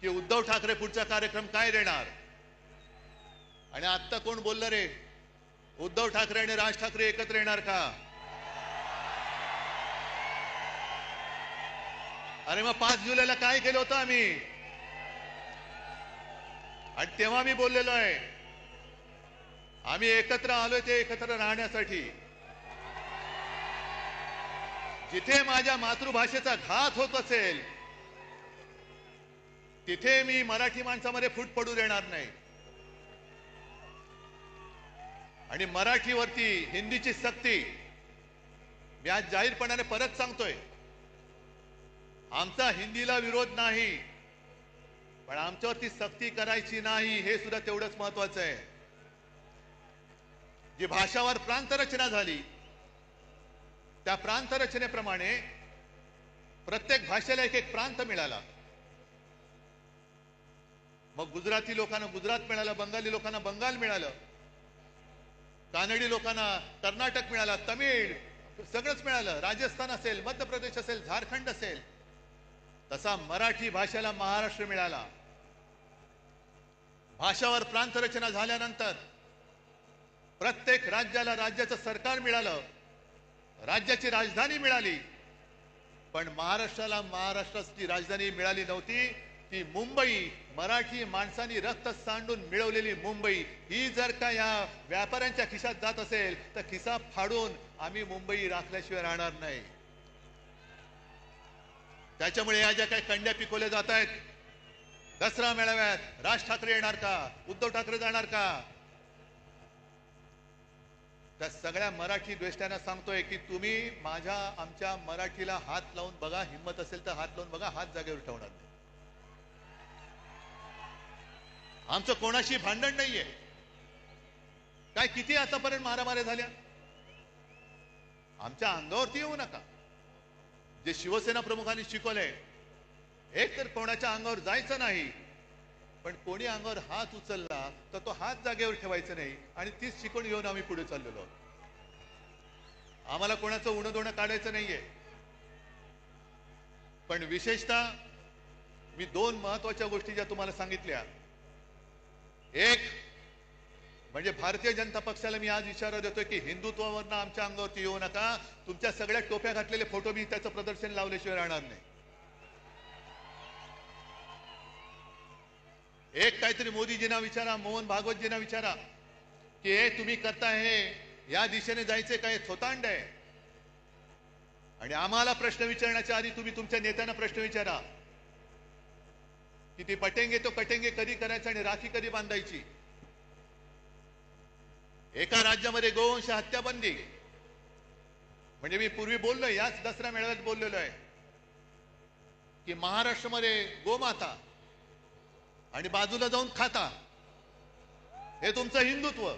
की उद्धव ठाकरे पुढचा कार्यक्रम काय देणार. आणि आता कोण बोललं रे, उद्धव ठाकरे आणि राज ठाकरे एकत्र येणार का? अरे मग 5 जुलैला काय केलं होतं आम्ही, आणि तेव्हा मी बोललेलो आहे आम्ही एकत्र आलोय ते एकत्र राहण्यासाठी. जिथे माझ्या मातृभाषेचा घात होत असेल तिथे मी मराठी माणसामध्ये फूट पडू देणार नाही. आणि मराठीवरती हिंदीची सक्ती मी आज जाहीरपणाने परत सांगतोय. आमचा हिंदीला विरोध नाही, पण आमच्यावरती सक्ती करायची नाही, हे सुद्धा तेवढंच महत्वाचं आहे. जी भाषावर प्रांतरचना झाली त्या प्रांतरचनेप्रमाणे प्रत्येक भाषेला एक प्रांत मिळाला. मग गुजराती लोकांना गुजरात मिळालं, बंगाली लोकांना बंगाल मिळालं, कानडी लोकांना कर्नाटक मिळाला, तमिळ सगळंच मिळालं, राजस्थान असेल, मध्य प्रदेश असेल, झारखंड असेल. तसा मराठी भाषेला महाराष्ट्र मिळाला. भाषावर प्रांतरचना झाल्यानंतर प्रत्येक राज्याला राज्याचं सरकार मिळालं, राज्याची राजधानी मिळाली. पण महाराष्ट्राला महाराष्ट्राची राजधानी मिळाली नव्हती. ती मुंबई, मराठी माणसांनी रक्त सांडून मिळवलेली मुंबई, ही जर का या व्यापाऱ्यांच्या खिशात जात असेल तर खिसा फाडून आम्ही मुंबई राखल्याशिवाय राहणार नाही. त्याच्यामुळे या ज्या काही कंड्या पिकवल्या जात आहेत, दसरा मेळाव्यात राज ठाकरे येणार का, उद्धव ठाकरे जाणार का, त्या सगळ्या मराठी द्वेष्ट्यांना सांगतोय की तुम्ही आमच्या मराठीला हात लावून बघा, हिम्मत असेल तर हात लावून बघा, हात जागेवर ठेवणार नाही. आमचं कोणाशी भांडण नाहीये. काय किती आतापर्यंत मारामाऱ्या झाल्या, आमच्या अंगावरती येऊ नका. जे शिवसेना प्रमुखांनी शिकवलंय, एक तर कोणाच्या अंगावर जायचं नाही, पण कोणी अंगावर हात उचलला तर तो हात जागेवर ठेवायचा नाही. आणि तीच शिकवण घेऊन आम्ही पुढे चाललेलो आहोत. आम्हाला कोणाचं उणं काढायचं नाहीये. पण विशेषतः मी 2 महत्वाच्या गोष्टी ज्या तुम्हाला सांगितल्या, एक म्हणजे भारतीय जनता पक्षाला मी आज इशारा देतोय की हिंदुत्वावरनं आमच्या अंगावरती येऊ नका. तुमच्या सगळ्या टोप्या घातलेले फोटो मी त्याचं प्रदर्शन लावल्याशिवाय राहणार नाही. एक काहीतरी मोदीजींना विचारा, मोहन भागवतजींना विचारा की हे तुम्ही करताय हे या दिशेने जायचे काय थोतांड आहे? आणि आम्हाला प्रश्न विचारण्याच्या आधी तुम्ही तुमच्या नेत्यांना प्रश्न विचारा की ती पटेंगे तो कटेंगे कधी करायचं आणि राखी कधी बांधायची? एका राज्यामध्ये गोवंश हत्या बंदी, म्हणजे मी पूर्वी बोललोय, याच दसरा मेळाव्यात बोललेलो आहे की महाराष्ट्रामध्ये गोमाता आणि बाजूला जाऊन खाता, हे तुमचं हिंदुत्व.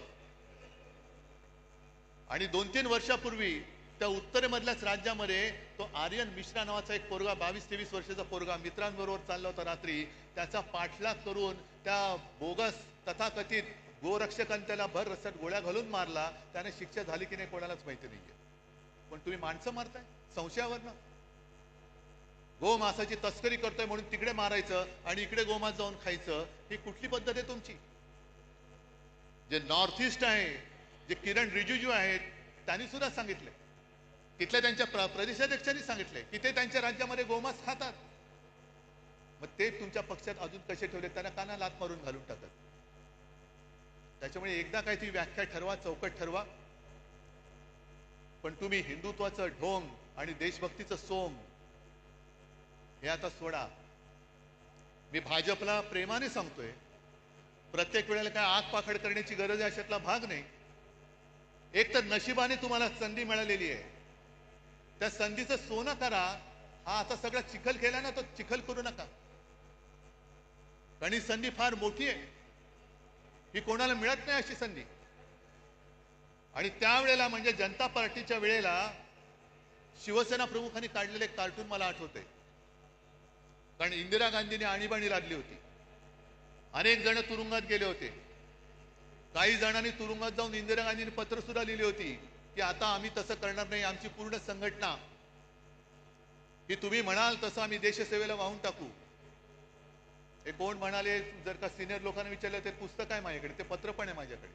आणि 2-3 वर्षापूर्वी त्या उत्तरेमधल्याच राज्यामध्ये तो आर्यन मिश्रा नावाचा एक पोरगा, 22-23 वर्षाचा पोरगा मित्रांबरोबर चालला होता रात्री, त्याचा पाठलाग करून त्या बोगस तथाकथित गोरक्षकांनी त्याला भर रस्त्यात गोळ्या घालून मारला. त्याने शिक्षा झाली की नाही कोणालाच माहिती नाहीये. पण तुम्ही माणसं मारताय संशयावरनं. गोमांसाची तस्करी करतोय म्हणून तिकडे मारायचं आणि इकडे गोमांस जाऊन खायचं, ही कुठली पद्धत आहे तुमची? जे नॉर्थ ईस्ट आहे, जे किरण रिजिजू आहेत, त्यांनी सुद्धा सांगितले, तिथल्या त्यांच्या प्रदेशाध्यक्षांनी सांगितले की ते त्यांच्या राज्यामध्ये गोमांस खातात. मग ते तुमच्या पक्षात अजून कसे ठेवले? त्यांना काना लात मारून घालून टाकत. त्याच्यामुळे एकदा काय ती व्याख्या ठरवा, चौकट ठरवा. पण तुम्ही हिंदुत्वाचं ढोंग आणि देशभक्तीचं सोम हे आता सोडा. मी भाजपला प्रेमाने सांगतोय, प्रत्येक वेळेला काय आग पाखड करण्याची गरज आहे अशातला भाग नाही. एक तर नशिबाने तुम्हाला संधी मिळालेली आहे, त्या संधीचं सोनं करा. हा आता सगळा चिखल केला ना, तो चिखल करू नका. कारण ही संधी फार मोठी आहे, ही कोणाला मिळत नाही अशी संधी. आणि त्यावेळेला म्हणजे जनता पार्टीच्या वेळेला शिवसेना प्रमुखांनी काढलेले कार्टून मला आठवते. कारण इंदिरा गांधींनी आणीबाणी लादली होती, अनेक जण तुरुंगात गेले होते. काही जणांनी तुरुंगात जाऊन इंदिरा गांधींनी पत्र सुद्धा लिहिली होती की आता आम्ही तसं करणार नाही, आमची पूर्ण संघटना की तुम्ही म्हणाल तसं आम्ही देशसेवेला वाहून टाकू. हे कोण म्हणाले? जर का सिनियर लोकांना विचारलं, ते पुस्तक आहे माझ्याकडे, ते पत्र पण आहे माझ्याकडे.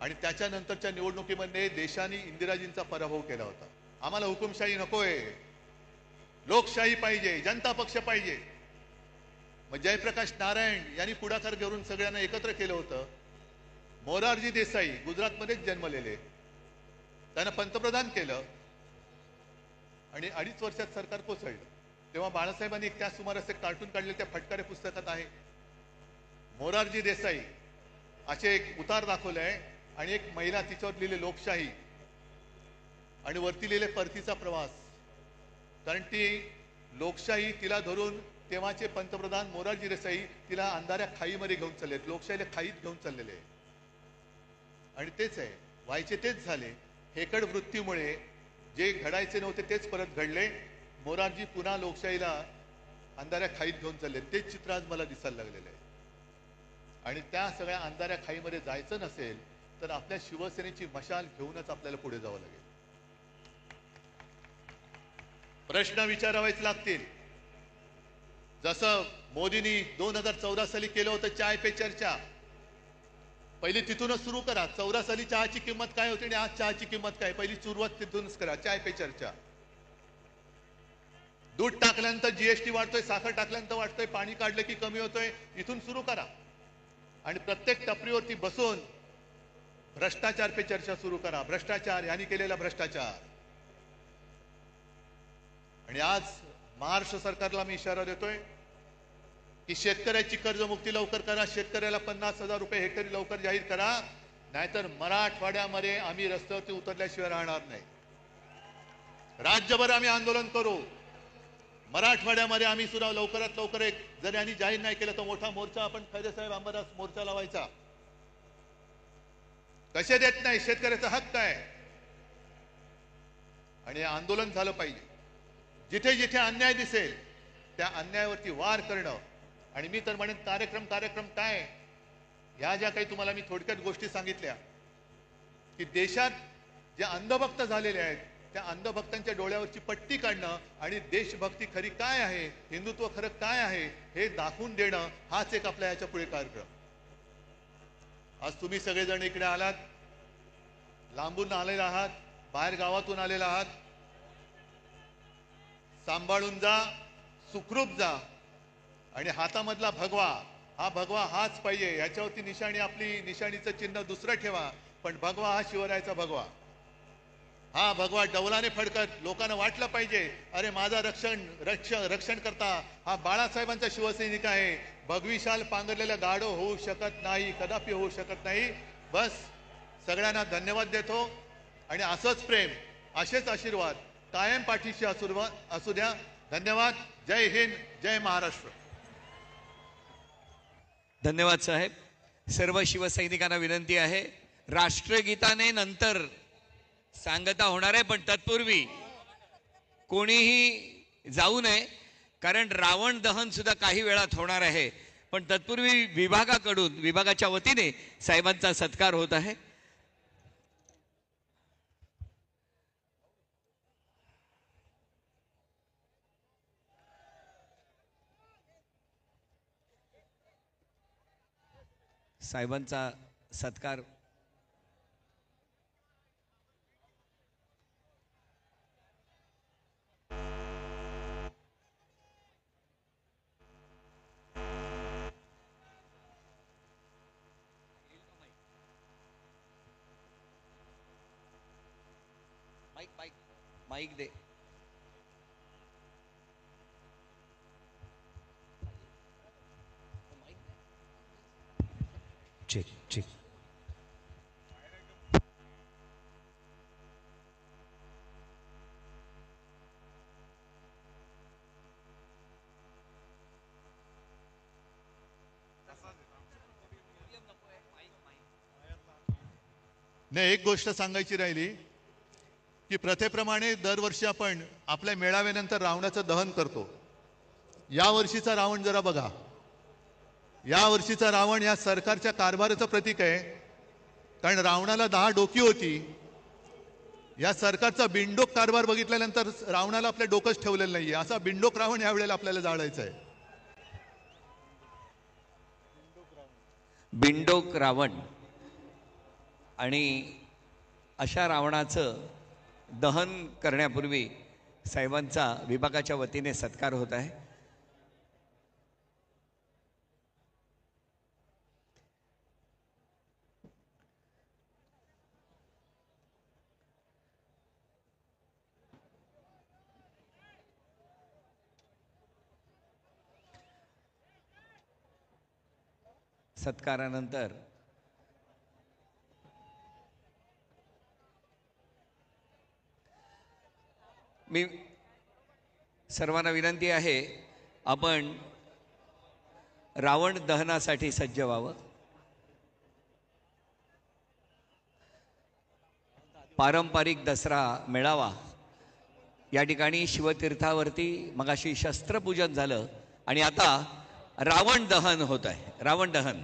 आणि त्याच्यानंतरच्या निवडणुकीमध्ये देशाने इंदिराजींचा पराभव केला होता. आम्हाला हुकुमशाही नकोय, लोकशाही पाहिजे, जनता पक्ष पाहिजे. मग जयप्रकाश नारायण यांनी पुढाकार घेऊन सगळ्यांना एकत्र केलं होतं. मोरारजी देसाई गुजरातमध्येच जन्मलेले, त्यांना पंतप्रधान केलं आणि 2.5 वर्षात सरकार कोसळलं. तेव्हा बाळासाहेबांनी त्या सुमारास एक कार्टून काढले, त्या फटकारे पुस्तकात आहे. मोरारजी देसाई असे एक उतार दाखवले आहे आणि एक महिला, तिच्यावर लिहिले लोकशाही आणि वरती लिहिले परतीचा प्रवास. कारण ती लोकशाही तिला धरून तेव्हाचे पंतप्रधान मोरारजी देसाई तिला अंधाऱ्या खाईमध्ये घेऊन चालले, लोकशाहीला खाईत घेऊन चाललेले. आणि तेच आहे, व्हायचे तेच झाले. हेकड वृत्तीमुळे जे घडायचे नव्हते तेच परत घडले. मोरारजी पुन्हा लोकशाहीला अंधाऱ्या खाईत घेऊन चालले. तेच चित्र आज मला दिसायला लागलेलं आहे. आणि त्या सगळ्या अंधाऱ्या खाईमध्ये जायचं नसेल तर आपल्या शिवसेनेची मशाल घेऊनच आपल्याला पुढे जावं लागेल. प्रश्न विचारावेच लागतील. जसं मोदींनी 2014 साली केलं होतं चाय पे चर्चा, पहिली तिथूनच सुरू करा. 14 साली चहाची किंमत काय होती आणि आज चहाची किंमत काय, पहिली सुरुवात तिथूनच करा. चाय पे चर्चा. दूध टाकल्यानंतर जीएसटी वाढतोय, साखर टाकल्यानंतर वाढतोय, पाणी काढलं की कमी होतोय, इथून सुरू करा. आणि प्रत्येक टपरीवरती बसून भ्रष्टाचार पे चर्चा सुरू करा. भ्रष्टाचार, यांनी केलेला भ्रष्टाचार. आणि आज महाराष्ट्र सरकारला मी इशारा देतोय की शेतकऱ्याची कर्जमुक्ती लवकर करा. शेतकऱ्याला 50,000 रुपये हेक्टरी लवकर जाहीर करा, नाहीतर मराठवाड्यामध्ये आम्ही रस्त्यावरती उतरल्याशिवाय राहणार नाही. राज्यभर आम्ही आंदोलन करू. मराठवाड्यामध्ये आम्ही सुद्धा लवकरात लवकर एक, जर यांनी जाहीर नाही केलं तर मोठा मोर्चा आपण खैरेसाहेब अंबादास मोर्चा लावायचा. कसे देत नाही, शेतकऱ्याचा हक्क आहे आणि आंदोलन झालं पाहिजे. जिथे जिथे अन्याय दिसेल त्या अन्यायावरती वार करणं. आणि मी तर म्हणेन कार्यक्रम काय, ह्या ज्या काही तुम्हाला मी थोडक्यात गोष्टी सांगितल्या की देशात जे अंधभक्त झालेले आहेत त्या अंधभक्तांच्या डोळ्यावरची पट्टी काढणं आणि देशभक्ती खरी काय आहे, हिंदुत्व खरं काय आहे हे दाखवून देणं, हाच एक आपल्या याच्या पुढे कार्यक्रम. आज तुम्ही सगळेजण इकडे आलात, लांबून आलेला आहात, बाहेर गावातून आलेला आहात. सांभाळून जा, सुखरूप जा. आणि हातामधला भगवा, हा भगवा हाच पाहिजे. याच्यावरती निशाणी, आपली निशाणीचं चिन्ह दुसरं ठेवा, पण भगवा हा शिवरायाचा भगवा. हा भगवा डौलाने फडकत लोकांना वाटलं पाहिजे, अरे माझा रक्षण करता हा बाळासाहेबांचा शिवसैनिक आहे. भगवी शाल पांघरलेला गाढव होऊ शकत नाही, कदापि होऊ शकत नाही. बस सगळ्यांना धन्यवाद देतो आणि असंच प्रेम, असेच आशीर्वाद कायम पाठीशी असू द्या. धन्यवाद. जय हिंद, जय महाराष्ट्र. धन्यवाद साहेब. सर्व शिवसैनिकांना विनंती आहे, राष्ट्रगीताने नंतर सांगता होणार आहे, पण तत्पूर्वी कोणीही जाऊ नये, कारण रावण दहन सुद्धा काही वेळात होणार आहे. पण तत्पूर्वी विभागाकडून, विभागाच्या वतीने साहेबांचा सत्कार होत आहे. साहेबांचा सत्कार माईक दे. Check check. नाही, एक गोष्ट सांगायची राहिली की प्रथेप्रमाणे दरवर्षी आपण आपल्या मेळाव्यानंतर रावणाचं दहन करतो. या वर्षीचा रावण जरा बघा. या वर्षीचा रावण या सरकारच्या कारभाराचं प्रतीक आहे, कारण रावणाला 10 डोकी होती. या सरकारचा बिंडोक कारभार बघितल्यानंतर रावणाला आपल्या डोकंच ठेवलेलं नाहीये. असा बिंडोक रावण यावेळेला आपल्याला जाळायचा आहे. बिंडोक रावण, आणि अशा रावणाचं दहन करण्यापूर्वी साहेबांचा विभागाच्या वतीने सत्कार होत आहे. सत्कारानंतर मी सर्वांना विनंती आहे, आपण रावण दहनासाठी सज्ज व्हावं. पारंपरिक दसरा मेळावा या ठिकाणी शिवतीर्थावरती मगाशी शस्त्रपूजन झालं आणि आता रावण दहन होत आहे. रावण दहन,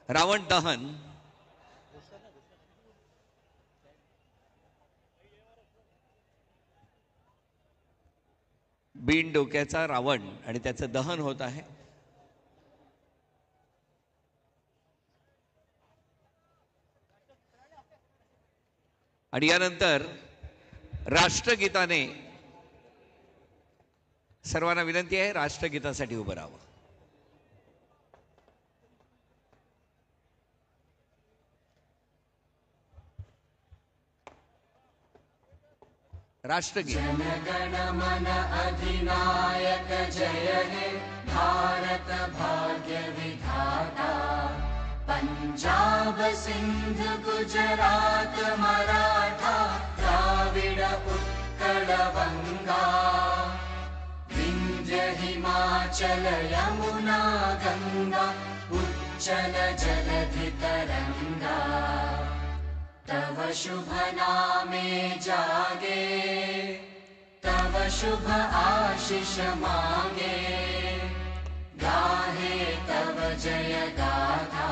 रावण दहन. बिन डोक्याचा रावण आणि त्याचं दहन होत आहे. आणि यानंतर राष्ट्रगीताने सर्वांना विनंती आहे, राष्ट्रगीतासाठी उभं राहावं. राष्ट्रगीत. जनगण मन अधिनायक जय हे भारत भाग्य विधाता. पंजाब सिंध गुजरात मराठा द्राविड उत्कल बंगा. विंध्य हिमाचल यमुना गंगा उच्चल जलधि तरंगा. तव शुभ नामे जागे तव शुभ आशीष मांगे. गाहे तव जय गाथा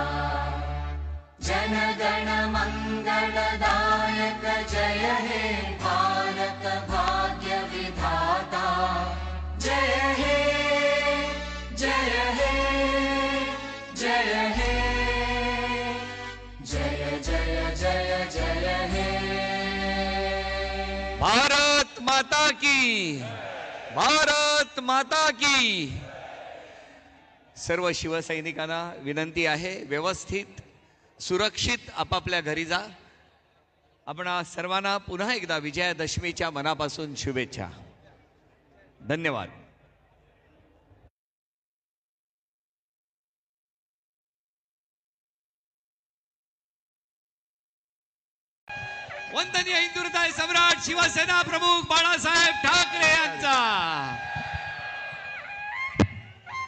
जनगण मंगलदायक जय हे भारत भाग्य विधाता. जय हे जय हे जय हे जय जय जय जय हे. भारत माता की, भारत माता की. सर्व शिवसैनिकांना विनंती आहे, व्यवस्थित सुरक्षित आपापल्या घरी जा. आपणा सर्वांना पुन्हा एकदा विजयादशमीच्या मनापासून शुभेच्छा. धन्यवाद. वंदनीय हिंदुहृदय सम्राट शिवसेना प्रमुख बाळासाहेब ठाकरे यांचा.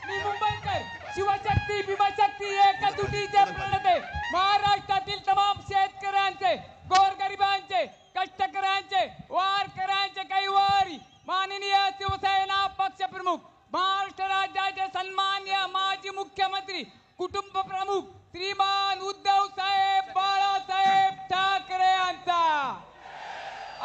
मी मुंबईकर शिवशक्ती भीमाशक्ती एका तुटीचे प्रणेते, महाराष्ट्रातील तमाम शेतकऱ्यांचे, गोरगरिबांचे, कष्टकऱ्यांचे, वारकऱ्यांचे कैवारी माननीय शिवसेना पक्षप्रमुख, महाराष्ट्र राज्याचे सन्मान्य माजी मुख्यमंत्री, कुटुंब प्रमुख श्रीमान उद्धव साहेब बाळासाहेब ठाकरे यांचा.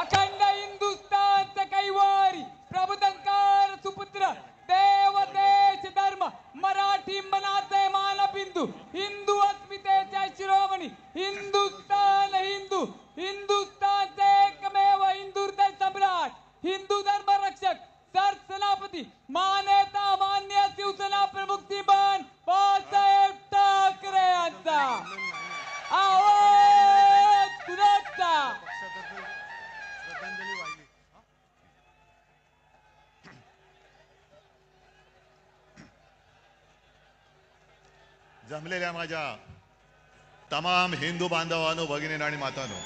अखंड हिंदुस्थानचे कैवारी प्रबोधनकार सुपुत्र, देव देश धर्म मराठी मनाचे मानबिंदू, हिंदू अस्मितेचे शिरोमणी, हिंदुस्थान हिंदू, हिंदुस्थानचे एकमेव हिंदुहृदय सम्राट, हिंदू धर्म रक्षक, सरसेनापती, मान्यता मान्य शिवसेना प्रमुख श्रीमान बाळासाहेब ठाकरे यांचा. आवाज सुरक्षा. जमलेल्या माझ्या तमाम हिंदू बांधवांनो, भगिनींनो आणि मातांनो,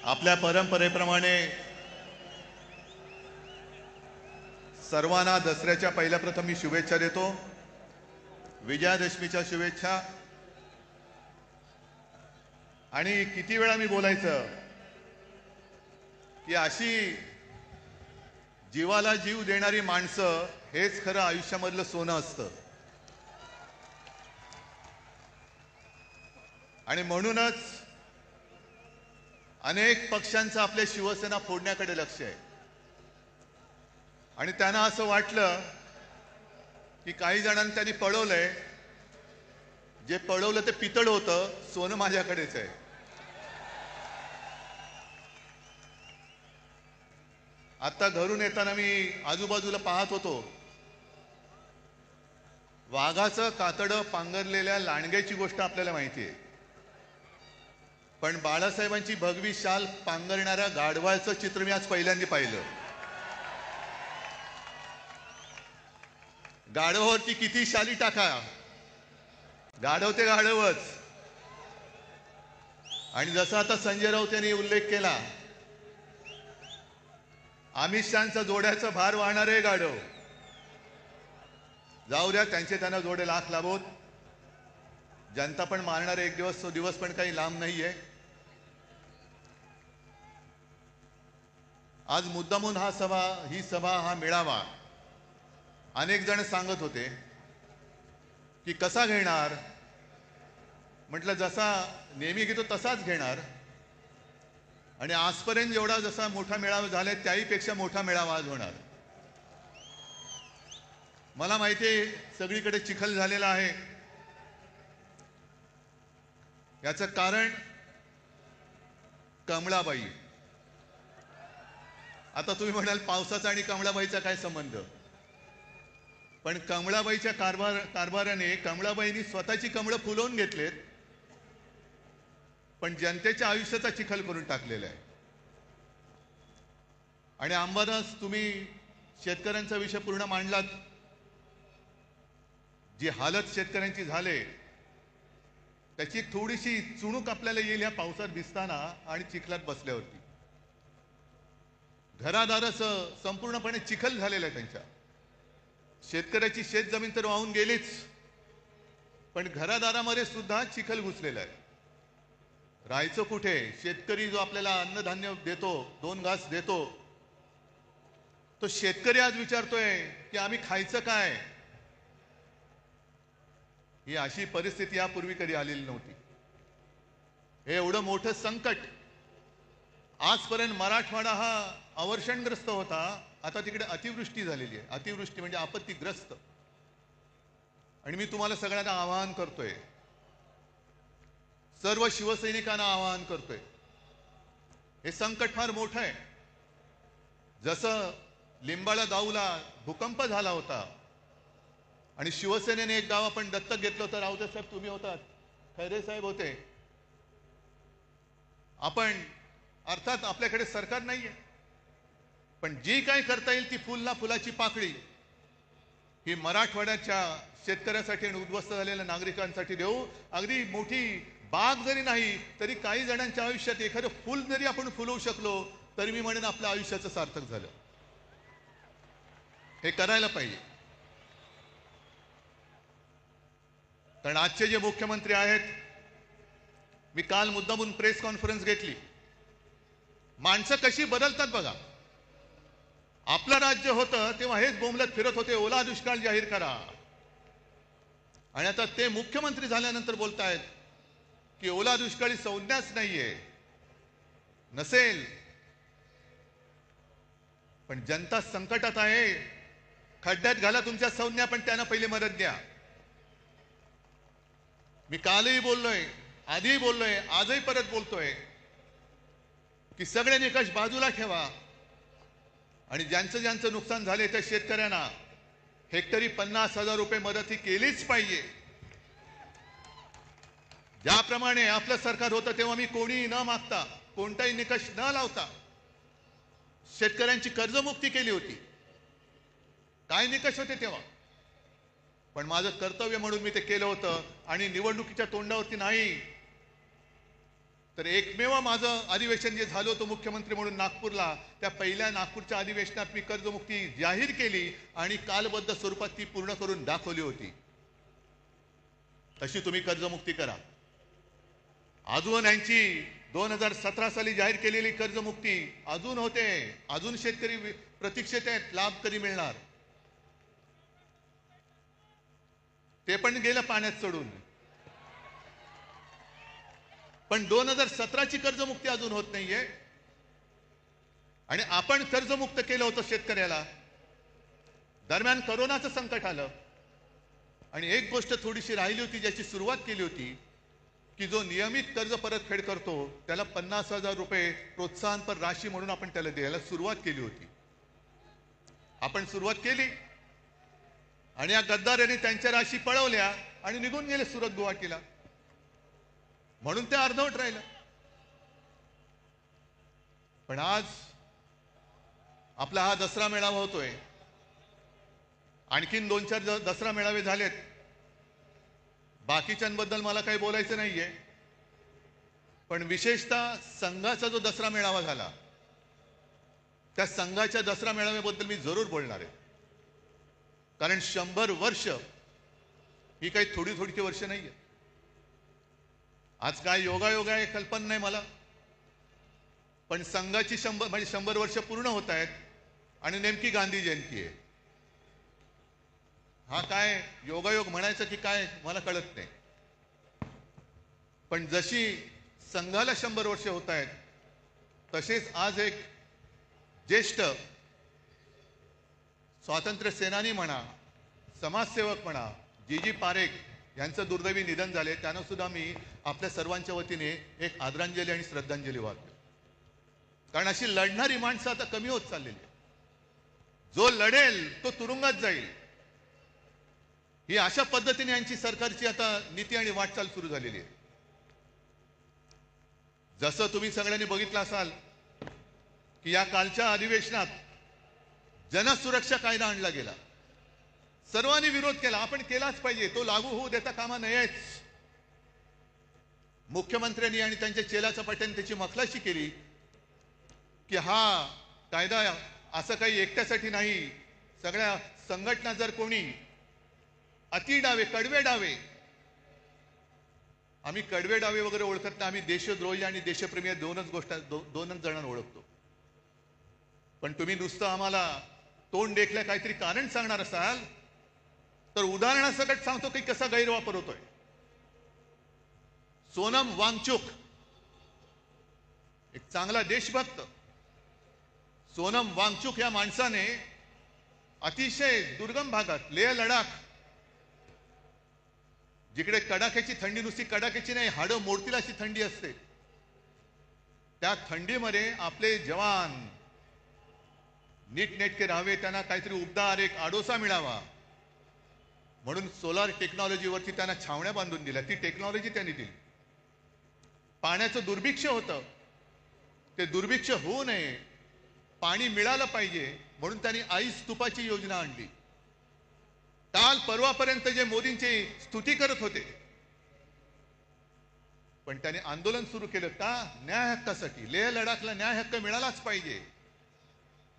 आपल्या परंपरेप्रमाणे सर्वांना दसऱ्याच्या पहिल्या प्रथम मी शुभेच्छा देतो. विजयादशमीच्या शुभेच्छा. आणि किती वेळा मी बोलायचं की अशी जीवाला जीव देणारी माणसं हेच खरं आयुष्यामधलं सोनं असतं. आणि म्हणूनच अनेक पक्षांचं आपल्या शिवसेना फोडण्याकडे लक्ष आहे. आणि त्यांना असं वाटलं की काही जणांनी त्यांनी पळवलंय, जे पळवलं ते पितळ होतं, सोनं माझ्याकडेच आहे. आता घरून येताना मी आजूबाजूला पाहत होतो, वाघाचं कातडं पांघरलेल्या लांडग्याची गोष्ट आपल्याला माहिती आहे, पण बाळासाहेबांची भगवी शाल पांघरणाऱ्या गाढवाचं चित्र मी आज पहिल्यांदा पाहिलं. गाढवावरती किती शाली टाका, गाढव ते गाढवच. आणि जसं आता संजय राऊत यांनी उल्लेख केला, अमित शहाचा जोड्याचा भार वाहणारे गाढव. जाऊ द्या, त्यांना जोडे लाख लाभोत. जनता पण मारणारे एक दिवस, तो दिवस पण काही लांब नाहीये. आज मुद्दामून ही सभा हा मेळावा अनेक जण सांगत होते की कसा घेणार. म्हटलं जसा नेहमी घेतो तसाच घेणार. आणि आजपर्यंत जेवढा जसा मोठा मेळावा झाला त्याहीपेक्षा मोठा मेळावा आज होणार. मला माहिती आहे सगळीकडे चिखल झालेला आहे. याचं कारण कमळाबाई. आता तुम्ही म्हणाल पावसाचा आणि कमळाबाईचा काय संबंध. पण कमळाबाईच्या कारभाराने कमळाबाईंनी स्वतःची कमळं फुलवून घेतलेत, पण जनतेच्या आयुष्याचा चिखल करून टाकलेला आहे. आणि अंबादास, तुम्ही शेतकऱ्यांचा विषय पूर्ण मांडलात. जी हालत शेतकऱ्यांची झाले त्याची एक थोडीशी चुणूक आपल्याला येईल या पावसात भिजताना आणि चिखलात बसल्यावरती. घरादाराचं संपूर्णपणे चिखल झालेलं आहे त्यांच्या. शेतकऱ्याची शेतजमीन तर वाहून गेलीच, पण घरादारामध्ये सुद्धा चिखल घुसलेला आहे. राहायचं कुठे. शेतकरी जो आपल्याला अन्नधान्य देतो, 2 घास देतो, तो शेतकरी आज विचारतोय की आम्ही खायचं काय. ही अशी परिस्थिती यापूर्वी कधी आलेली नव्हती. हे एवढं मोठं संकट. आजपर्यंत मराठवाडा हा अवर्षणग्रस्त होता, आता तिकडे अतिवृष्टी झालेली आहे. अतिवृष्टी म्हणजे आपत्तीग्रस्त. आणि मी तुम्हाला सगळ्यांना आवाहन करतोय, सर्व शिवसैनिकांना आवाहन करतोय, हे संकट फार मोठं आहे. जसं लिंबाळा दाऊला भूकंप झाला होता आणि शिवसेनेने एक गाव आपण दत्तक घेतलं होतं. राऊत साहेब तुम्ही होतात, खैरे साहेब होते. आपण अर्थात आपल्याकडे सरकार नाहीये, पण जी काय करता येईल ती फुलाची पाकळी ही मराठवाड्याच्या शेतकऱ्यासाठी आणि उद्ध्वस्त झालेल्या नागरिकांसाठी देऊ. अगदी मोठी बाग जरी नाही तरी काही जणांच्या आयुष्यात एखादं फुल जरी आपण फुलवू शकलो तरी मी म्हणेन आपल्या आयुष्याचं सार्थक झालं. हे करायला पाहिजे. कारण आजचे जे मुख्यमंत्री आहेत, मी काल मुद्दामून प्रेस कॉन्फरन्स घेतली. माणसं कशी बदलतात बघा. आपलं राज्य होतं तेव्हा हेच बोंबलत फिरत होते, ओला दुष्काळ जाहीर करा. आणि आता ते मुख्यमंत्री झाल्यानंतर बोलतायत की ओला दुष्काळी संज्ञाच नाहीये. नसेल, पण जनता संकटात आहे. खड्ड्यात घाला तुमच्या संज्ञा, पण त्यांना पहिले मदत द्या. मी कालही बोललोय, आधीही बोललोय, आजही परत बोलतोय की सगळे निकष बाजूला ठेवा आणि ज्यांचं नुकसान झाले त्या शेतकऱ्यांना हेक्टरी 50,000 रुपये मदत ही केलीच पाहिजे. ज्याप्रमाणे आपलं सरकार होतं तेव्हा मी कोणी न मागता, कोणताही निकष न लावता शेतकऱ्यांची कर्जमुक्ती केली होती. काय निकष होते तेव्हा, पण माझं कर्तव्य म्हणून मी ते केलं होतं. आणि निवडणुकीच्या तोंडावरती नाही तर एकमेव माझं अधिवेशन जे झालं होतं मुख्यमंत्री म्हणून नागपूरला, त्या पहिल्या नागपूरच्या अधिवेशनात मी कर्जमुक्ती जाहीर केली आणि कालबद्ध स्वरूपात ती पूर्ण करून दाखवली होती. तशी तुम्ही कर्जमुक्ती करा. अजून यांची 2017 साली जाहीर केलेली कर्जमुक्ती अजून होते. अजून शेतकरी प्रतीक्षेत आहेत, लाभ कधी मिळणार ते पण गेलं पाण्यात चढून. पण 2017ची कर्जमुक्ती अजून होत नाहीये. आणि आपण कर्जमुक्त केलं होतं शेतकऱ्याला. दरम्यान करोनाचं संकट आलं आणि एक गोष्ट थोडीशी राहिली होती ज्याची सुरुवात केली होती की जो नियमित कर्ज परतफेड करतो त्याला 50,000 रुपये प्रोत्साहनपर राशी म्हणून आपण त्याला द्यायला सुरुवात केली होती. आपण सुरुवात केली आणि या गद्दारांनी त्यांच्या राशी पळवल्या आणि निघून गेले सुरत गुवाहाटीला. म्हणून ते अर्धवट राहिलं. पण आज आपला हा दसरा मेळावा होतोय. आणखीन 2-4 दसरा मेळावे झालेत. बाकीच्यांबद्दल मला काही बोलायचं नाहीये, पण विशेषतः संघाचा जो दसरा मेळावा झाला त्या संघाच्या दसरा मेळाव्याबद्दल मी जरूर बोलणार आहे. कारण 100 वर्ष ही काही थोडी वर्ष नाहीये. आज काय योगायोग आहे कल्पना नाही मला, पण संघाची 100 वर्ष पूर्ण होत आहेत आणि नेमकी गांधी जयंती आहे. हा काय योगायोग म्हणायचं की काय मला कळत नाही. पण जशी संघाला 100 वर्ष होत आहेत तसेच आज एक ज्येष्ठ स्वातंत्र्य सेनानी म्हणा, समाजसेवक म्हणा, जी पारेख यांचं दुर्दैवी निधन झाले. त्यांना सुद्धा मी आपल्या सर्वांच्या वतीने एक आदरांजली आणि श्रद्धांजली वाहतो. कारण अशी लढणारी माणसं आता कमी होत चाललेली आहे. जो लढेल तो तुरुंगात जाईल, ही अशा पद्धतीने यांची सरकारची आता नीती आणि वाटचाल सुरू झालेली आहे. जसं तुम्ही सगळ्यांनी बघितलं असाल की या कालच्या अधिवेशनात जनसुरक्षा कायदा आणला गेला. सर्वांनी विरोध केला. आपण केलाच पाहिजे, तो लागू होऊ देता कामा नयेच. मुख्यमंत्र्यांनी आणि त्यांच्या चेला चपाट्यांनी त्याची मखलाशी केली की हा कायदा असं काही एकट्यासाठी नाही. सगळ्या संघटना जर कोणी अति डावे, कडवे डावे, आम्ही कडवे डावे वगैरे ओळखत नाही. आम्ही देशद्रोही आणि देशप्रेमी दोनच जणांना ओळखतो. पण तुम्ही नुसतं आम्हाला तोंड देखल्या काहीतरी कारण सांगणार असाल तर उदाहरणासकट सांगतो की कसा गैरवापर होतोय. सोनम वांगचुक एक चांगला देशभक्त, सोनम वांगचुक या माणसाने अतिशय दुर्गम भागात लेह लडाख, जिकडे कडाक्याची थंडी, नुसती कडाक्याची नाही, हाडं मोडतील अशी थंडी असते, त्या थंडीमध्ये आपले जवान नीटनेटके राहावे, त्यांना काहीतरी उबदार एक आडोसा मिळावा म्हणून सोलार टेक्नॉलॉजीवरती त्यांना छावण्या बांधून दिल्या. ती टेक्नॉलॉजी त्यांनी दिली. पाण्याचं दुर्भिक्ष होतं, ते दुर्भिक्ष होऊ नये, पाणी मिळालं पाहिजे म्हणून त्यांनी आईस तुपाची योजना आणली. काल परवापर्यंत जे मोदींची स्तुती करत होते, पण त्यांनी आंदोलन सुरू केलं का? न्याय हक्कासाठी. लेह लडाखला न्याय हक्क मिळालाच पाहिजे.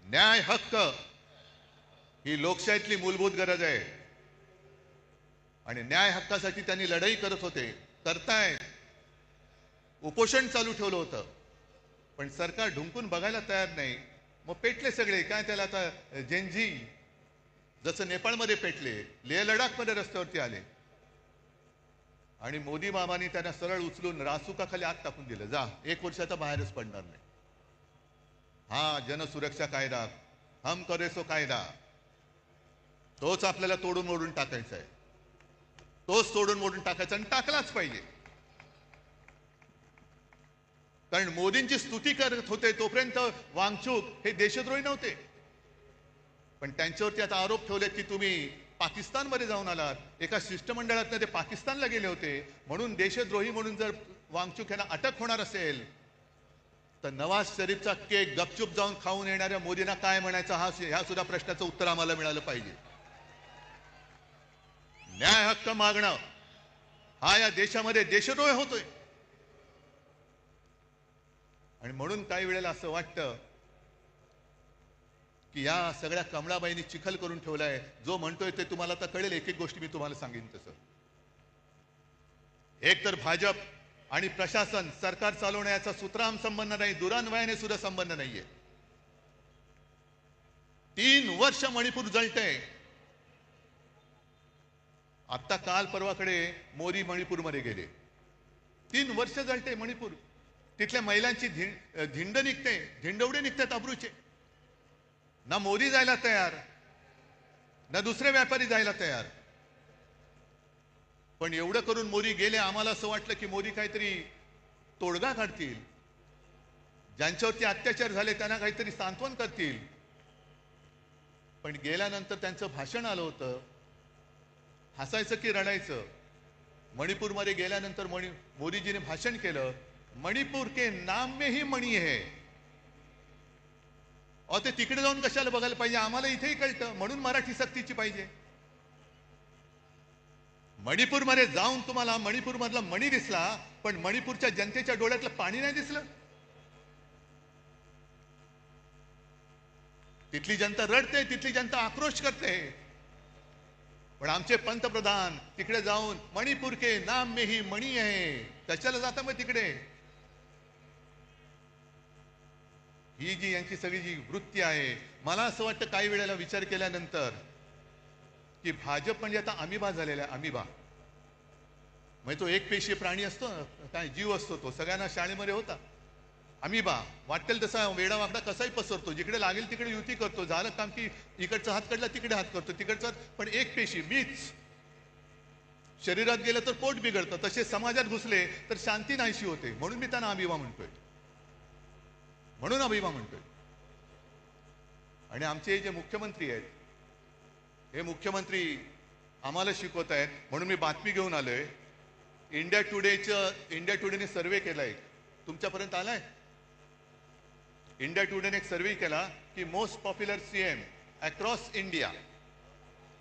न्याय हक्क ही लोकशाहीतली मूलभूत गरज आहे आणि न्याय हक्कासाठी त्यांनी लढाई करत होते, करतायत. उपोषण चालू ठेवलं होतं, पण सरकार ढुंकून बघायला तयार नाही. मग पेटले सगळे. काय त्याला आता जेनजी जसं नेपाळमध्ये पेटले, लेह लडाखमध्ये रस्त्यावरती आले आणि मोदी बाबांनी त्यांना सरळ उचलून रासुकाखाली आत टाकून दिलं. जा, 1 वर्षाचा बाहेरच पडणार नाही. हा जनसुरक्षा कायदा, हम करे सो कायदा, तोच आपल्याला तोडून मोडून टाकायचा आहे. तोच तोडून मोडून टाकायचा आणि टाकलाच पाहिजे. कारण मोदींची स्तुती करत होते तोपर्यंत वांगचूक हे देशद्रोही नव्हते, पण त्यांच्यावरती आता आरोप ठेवले की तुम्ही पाकिस्तानमध्ये जाऊन आलात. एका शिष्टमंडळातनं ते पाकिस्तानला गेले होते म्हणून देशद्रोही म्हणून जर वांगचूक यांना अटक होणार असेल तर नवाज शरीफचा केक गपचूप जाऊन खाऊन येणाऱ्या मोदींना काय म्हणायचं, ह्या सुद्धा प्रश्नाचं उत्तर आम्हाला मिळालं पाहिजे. न्याय हक्क मागणं हा या देशामध्ये देशद्रोह होतोय. आणि म्हणून काही वेळेला असं वाटतं की या सगळ्या कमळाबाईंनी चिखल करून ठेवलाय. जो म्हणतोय ते तुम्हाला आता कळेल. एक एक गोष्टी मी तुम्हाला सांगेन तसं. एक तर भाजप आणि प्रशासन, सरकार चालवण्याचा सुतराम संबंध नाही, दुरान्वयाने सुद्धा संबंध नाहीये. 3 वर्ष मणिपूर जळतंय. आता काल परवाकडे मोदी मणिपूरमध्ये गेले. 3 वर्ष जळते मणिपूर. तिथल्या महिलांची धिंड निघते, धिंडवडे निघतात अब्रूचे. ना मोदी जायला तयार, ना दुसरे व्यापारी जायला तयार. पण एवढं करून मोदी गेले. आम्हाला असं वाटलं की मोदी काहीतरी तोडगा काढतील, ज्यांच्यावरती अत्याचार झाले त्यांना काहीतरी सांत्वन करतील. पण गेल्यानंतर त्यांचं भाषण आलं होतं. हसायचं की रडायचं. मणिपूरमध्ये गेल्यानंतर मोदीजीने भाषण केलं, मणिपूर के नाम में ही मणी है. ते तिकडे जाऊन कशाला बघायला पाहिजे? आम्हाला इथेही कळतं, म्हणून मराठी सक्तीची पाहिजे. मणिपूरमध्ये जाऊन तुम्हाला मणिपूरमधला मणी दिसला, पण मणिपूरच्या जनतेच्या डोळ्यातलं पाणी नाही दिसलं. तिथली जनता रडते, तिथली जनता आक्रोश करते. पण आमचे पंतप्रधान तिकडे जाऊन मणिपूर के नाम में ही मणी आहे. कशाला जाता मग तिकडे? ही जी यांची सगळी जी वृत्ती आहे, मला असं वाटतं काही वेळेला विचार केल्यानंतर की भाजप म्हणजे आता अमिबा झालेला आहे. अमिबा म्हणजे तो एक पेशीय प्राणी असतो, काय जीव असतो, तो सगळ्यांना शाळेमध्ये होता. अमिबा वाटेल तसा वेडा वाकडा कसाही पसरतो, जिकडे लागेल तिकडे युती करतो. झालं काम की इकडचा हात काढला तिकडे हात करतो, तिकडचा. पण एक पेशी मीच शरीरात गेलं तर पोट बिघडतं, तसे समाजात घुसले तर शांती नाहीशी होते. म्हणून मी त्यांना अमिबा म्हणतोय, म्हणून अभिमा म्हणतोय. आणि आमचे जे मुख्यमंत्री आहेत, हे मुख्यमंत्री आम्हाला शिकवत आहेत. म्हणून मी बातमी घेऊन आलोय. इंडिया टुडेने सर्वे केलाय, तुमच्यापर्यंत आलाय? इंडिया टुडेने एक सर्वे केला की most popular CM across India.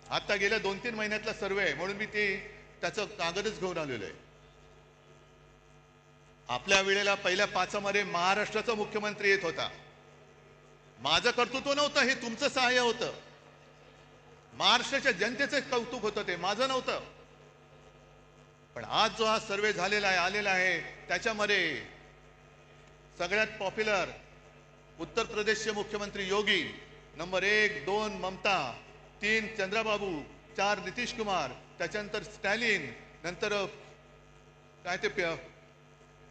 आता गेल्या 2-3 महिन्यातला सर्वे आहे, म्हणून मी त्याचं कागदच घेऊन आलेलो आहे. आपल्या वेळेला पहिल्या 5 मध्ये महाराष्ट्राचा मुख्यमंत्री येत होता. माझं कर्तृत्व नव्हतं, हे तुमचं सहाय्य होतं. महाराष्ट्राच्या जनतेचं कौतुक होतं, ते माझं नव्हतं. पण आज जो हा सर्वे झालेला आहे, आलेला आहे, त्याच्यामध्ये सगळ्यात पॉप्युलर उत्तर प्रदेशचे मुख्यमंत्री योगी, नंबर 1, 2 ममता, 3 चंद्रबाबू, 4 नितीश कुमार, त्याच्यानंतर स्टॅलिन, नंतर काय ते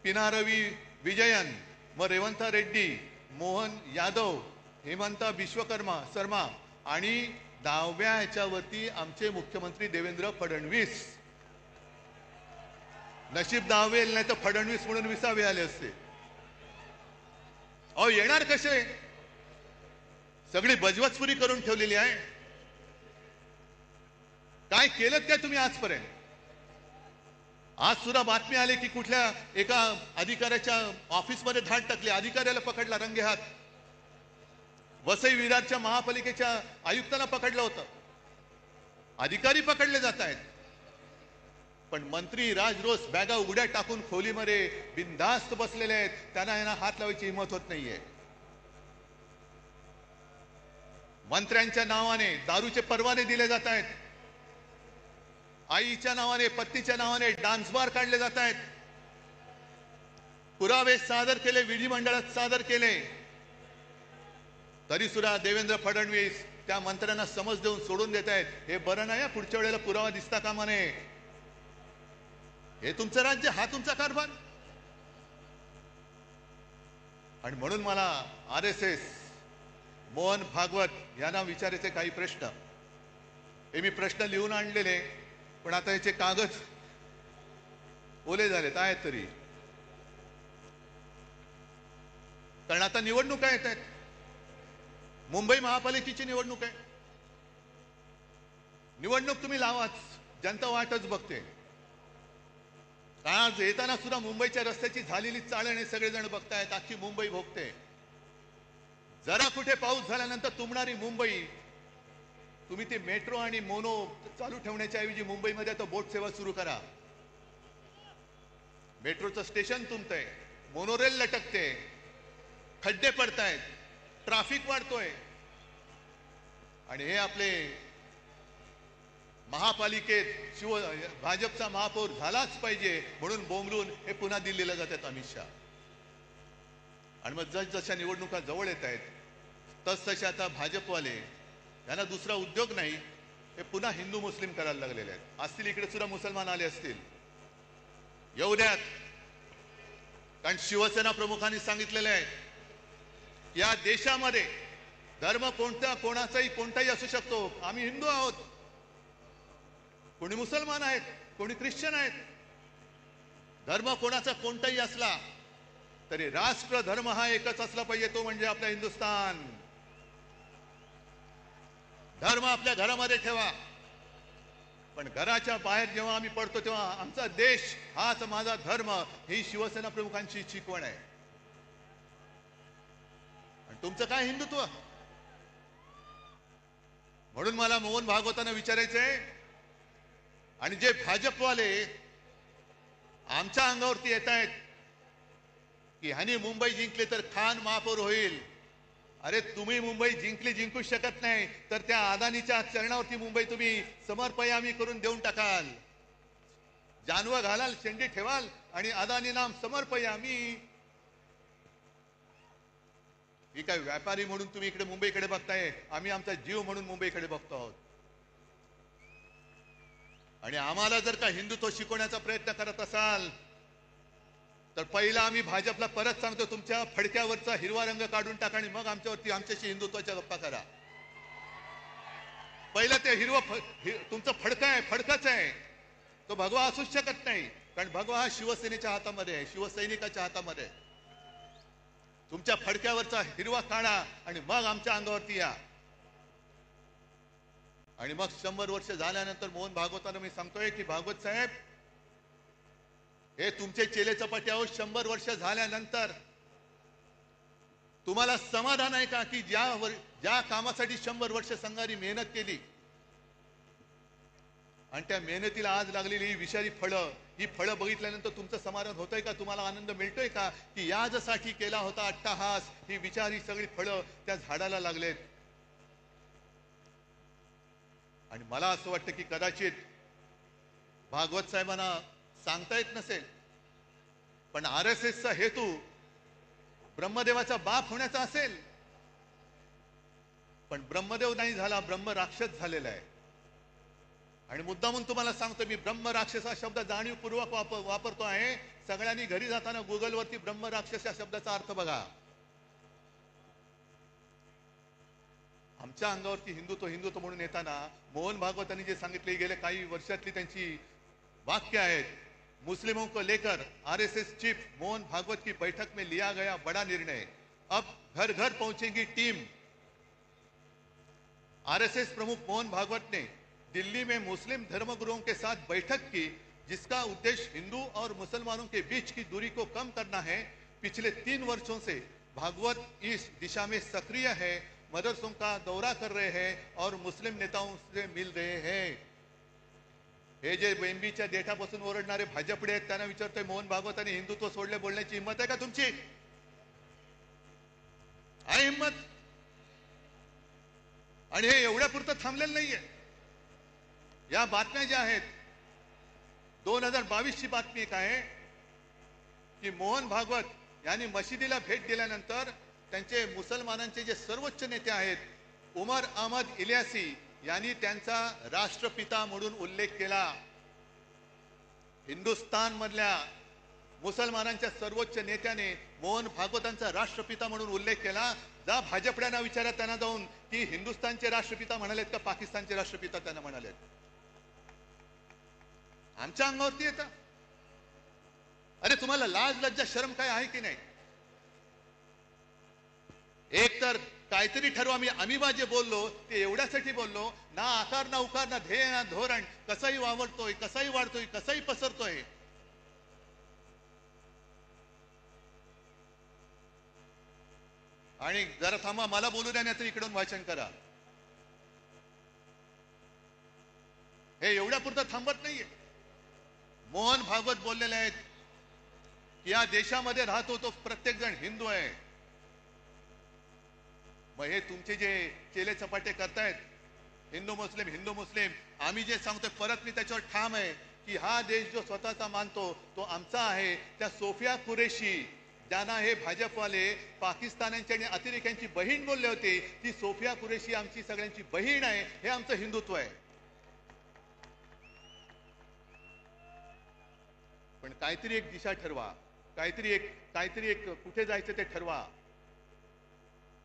पिनारवी विजयन, मग रेवंत रेड्डी, मोहन यादव, हेमंता विश्वकर्मा शर्मा आणि 10व्या ह्याच्यावरती आमचे मुख्यमंत्री देवेंद्र फडणवीस. नशीब 10वे नाही तर फडणवीस म्हणून 20वे आले असते. येणार कसे? सगळी बजवजपुरी करून ठेवलेली आहे. काय केलं काय तुम्ही आजपर्यंत? आज सुद्धा बातमी आली की कुठल्या एका अधिकाऱ्याच्या ऑफिसमध्ये धाड टाकली, अधिकाऱ्याला पकडला रंगेहात. वसई विरारच्या महापालिकेच्या आयुक्ताला पकडलं होतं. अधिकारी पकडले जात आहेत, पण मंत्री राजरोस बॅगा उघड्या टाकून खोलीमध्ये बिनधास्त बसलेले आहेत. त्यांना यांना हात लावायची हिंमत होत नाहीये. मंत्र्यांच्या नावाने दारूचे परवाने दिले जात आहेत. आईच्या नावाने, पत्नीच्या नावाने डान्स बार काढले जात आहेत. पुरावे सादर केले, विधिमंडळात सादर केले, तरी सुद्धा देवेंद्र फडणवीस त्या मंत्र्यांना समज देऊन सोडून देत आहेत. हे बरं नाही, पुढच्या वेळेला पुरावा दिसता कामा नये. हे तुमचं राज्य, हा तुमचा कारभार. आणि म्हणून मला RSS मोहन भागवत यांना विचारायचे काही प्रश्न. हे मी प्रश्न लिहून आणलेले, पण आता याचे कागद ओले झालेत आहेत तरी, कारण आता निवडणुका येत आहेत. मुंबई महापालिकेची निवडणूक आहे. निवडणूक तुम्ही लावाच, जनता वाटच बघते. आज येताना सुद्धा मुंबईच्या रस्त्याची झालेली चाळण हे सगळेजण बघतायत. अख्खी मुंबई भोगते. जरा कुठे पाऊस झाल्यानंतर तुंबणारी मुंबई, तुम्ही ते मेट्रो आणि मोनो चालू ठेवण्याच्या ऐवजी मुंबईमध्ये आता बोट सेवा सुरू करा. मेट्रोचं स्टेशन तुंबतंय, मोनोरेल लटकते, खड्डे पडतायत, ट्रॅफिक वाढतोय. आणि हे आपले महापालिकेत भाजपचा महापौर झालाच पाहिजे म्हणून बोंबलून हे पुन्हा दिल्लीला जातात अमित शहा. आणि मग जशा निवडणुका जवळ येत आहेत तसतसे आता भाजपवाले यांना दुसरा उद्योग नाही, हे पुन्हा हिंदू मुस्लिम करायला लागलेले आहेत. असतील इकडे सुद्धा मुसलमान आले असतील, येऊ द्यात. कारण शिवसेना प्रमुखांनी सांगितलेलं आहे, या देशामध्ये धर्म कोणाचाही कोणताही असू शकतो. आम्ही हिंदू आहोत, कोणी मुसलमान आहेत, कोणी ख्रिश्चन आहेत. धर्म कोणाचा कोणताही असला तरी राष्ट्र धर्म हा एकच असला पाहिजे, तो म्हणजे आपला हिंदुस्थान. धर्म आपल्या घरामध्ये ठेवा, पण घराच्या बाहेर जेव्हा आम्ही पडतो तेव्हा आमचा देश हाच माझा धर्म, ही शिवसेना प्रमुखांची शिकवण आहे. आणि तुमचं काय हिंदुत्व? म्हणून मला मोहन भागवतांना विचारायचंय, आणि जे भाजपवाले आमच्या अंगावरती येत आहेत की ह्यानी मुंबई जिंकले तर खान महापौर होईल. अरे तुम्ही मुंबई जिंकू शकत नाही तर त्या अदानीच्या चरणावरती मुंबई तुम्ही समर्पयामी करून देऊन टाकाल. जानवं घालाल, शेंडी ठेवाल आणि अदानी नाम समर्पयामी. ही काय व्यापारी म्हणून तुम्ही इकडे मुंबईकडे बघताय, आम्ही आमचा जीव म्हणून मुंबईकडे बघतो आहोत. आणि आम्हाला जर का हिंदुत्व शिकवण्याचा प्रयत्न करत असाल तर पहिला आम्ही भाजपला परत सांगतो, तुमच्या फडक्यावरचा हिरवा रंग काढून टाका आणि मग आमच्याशी हिंदुत्वाच्या गप्पा करा. पहिलं ते तुमचं फडकं आहे, फडकच आहे, तो भगवा असूच शकत नाही. कारण भगवा हा शिवसेनेच्या हातामध्ये आहे, शिवसैनिकाच्या हातामध्ये आहे. तुमच्या फडक्यावरचा हिरवा काढा आणि मग आमच्या अंगावरती या. आणि मग 100 वर्ष झाल्यानंतर मोहन भागवतांना मी सांगतोय की भागवत साहेब, हे तुमचे चेले चपाटे आहोत. 100 वर्ष झाल्यानंतर तुम्हाला समाधान आहे का की ज्या कामासाठी 100 वर्ष संघाने मेहनत केली आणि त्या मेहनतीला आज लागलेली ही विषारी फळं, ही फळं बघितल्यानंतर तुमचं समाधान होतंय का? तुम्हाला आनंद मिळतोय का की याजसाठी केला होता अट्टहास, ही विचारी सगळी फळं त्या झाडाला लागलेत? आणि मला असं वाटतं की कदाचित भागवत साहेबांना सांगता येत नसेल, पण RSSचा हेतू ब्रह्मदेवाचा बाप होण्याचा असेल. पण ब्रह्मदेव नाही झाला, ब्रह्म राक्षस झालेला आहे. आणि मुद्दामून तुम्हाला सांगतो, मी ब्रह्म राक्षस हा शब्द जाणीवपूर्वक वापरतो आहे. सगळ्यांनी घरी जाताना गुगलवरती ब्रह्म राक्षस या शब्दाचा अर्थ बघा. आमच्या अंगावरती हिंदुत्व म्हणून येताना मोहन भागवतांनी जे सांगितले, गेले काही वर्षातली त्यांची वाक्य आहेत. मुस्लिमों को लेकर RSS चीफ मोहन भागवत की बैठक में लिया गया बड़ा निर्णय, अब घर घर पहुंचेगी टीम, आरएसएस प्रमुख मोहन भागवत ने दिल्ली में मुस्लिम धर्मगुरुओं के साथ बैठक की, जिसका उद्देश्य हिंदू और मुसलमानों के बीच की दूरी को कम करना है। पिछले 3 वर्षों से भागवत इस दिशा में सक्रिय है, मदरसों का दौरा कर रहे हैं और मुस्लिम नेताओं से मिल रहे हैं। हे जे बेंबीच्या देठापासून ओरडणारे भाजपडे आहेत त्यांना विचारतोय, मोहन भागवतांनी हिंदुत्व सोडले बोलण्याची हिंमत आहे का तुमची? आहे हिंमत? आणि हे एवढ्यापुरतं थांबलेलं नाहीये. या बातम्या ज्या आहेत, 2022 ची बातमी एक आहे की मोहन भागवत यांनी मशिदीला भेट दिल्यानंतर त्यांचे मुसलमानांचे जे सर्वोच्च नेते आहेत उमर अहमद इलियासी यांनी त्यांचा राष्ट्रपिता म्हणून उल्लेख केला. हिंदुस्थान मधल्या मुसलमानांच्या सर्वोच्च नेत्याने मोहन भागवतांचा राष्ट्रपिता म्हणून उल्लेख केला. जा भाजपड्यांना विचारा त्यांना जाऊन की हिंदुस्थानचे राष्ट्रपिता म्हणालेत का पाकिस्तानचे राष्ट्रपिता त्यांना म्हणालेत. आमच्या अंगावरती येतं. अरे तुम्हाला लाज लज्जा शरम काय आहे की नाही? एक तर काहीतरी ठरवा. आम्ही जे बोललो ते एवढ्यासाठी बोललो ना, आकार ना उकार ना ध्येय ना धोरण, कसाही वावरतोय, कसाही वाढतोय, कसाही पसरतोय. आणि जरा थांबा, मला बोलू द्या, नाही तर इकडून वाचन करा. हे एवढ्यापुरतं थांबत नाहीये. मोहन भागवत बोललेले आहेत की या देशामध्ये राहतो तो प्रत्येक जण हिंदू आहे. मग हे तुमचे जे चेले चपाटे करतायत हिंदू मुस्लिम, आम्ही जे सांगतोय परत मी त्याच्यावर ठाम आहे की हा देश जो स्वतःचा मानतो तो आमचा आहे. त्या सोफिया कुरेशी ज्यांना हे भाजपवाले पाकिस्तानांची आणि अतिरेक्यांची बहीण बोलले होते, ती सोफिया कुरेशी आमची सगळ्यांची बहीण आहे. हे आमचं हिंदुत्व आहे. पण काहीतरी एक दिशा ठरवा, काहीतरी एक कुठे जायचं ते ठरवा.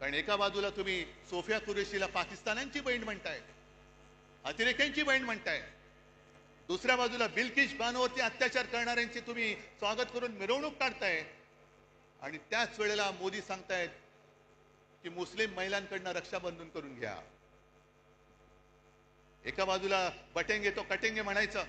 कारण एका बाजूला तुम्ही सोफिया कुरेशीला पाकिस्तानांची बहीण म्हणताय, अतिरेक्यांची बहीण म्हणताय, दुसऱ्या बाजूला बिल्किश बानोवरती अत्याचार करणाऱ्यांची तुम्ही स्वागत करून मिरवणूक काढताय. आणि त्याच वेळेला मोदी सांगतायत की मुस्लिम महिलांकडनं रक्षाबंधन करून घ्या. एका बाजूला बटेंगे तो कटेंगे म्हणायचं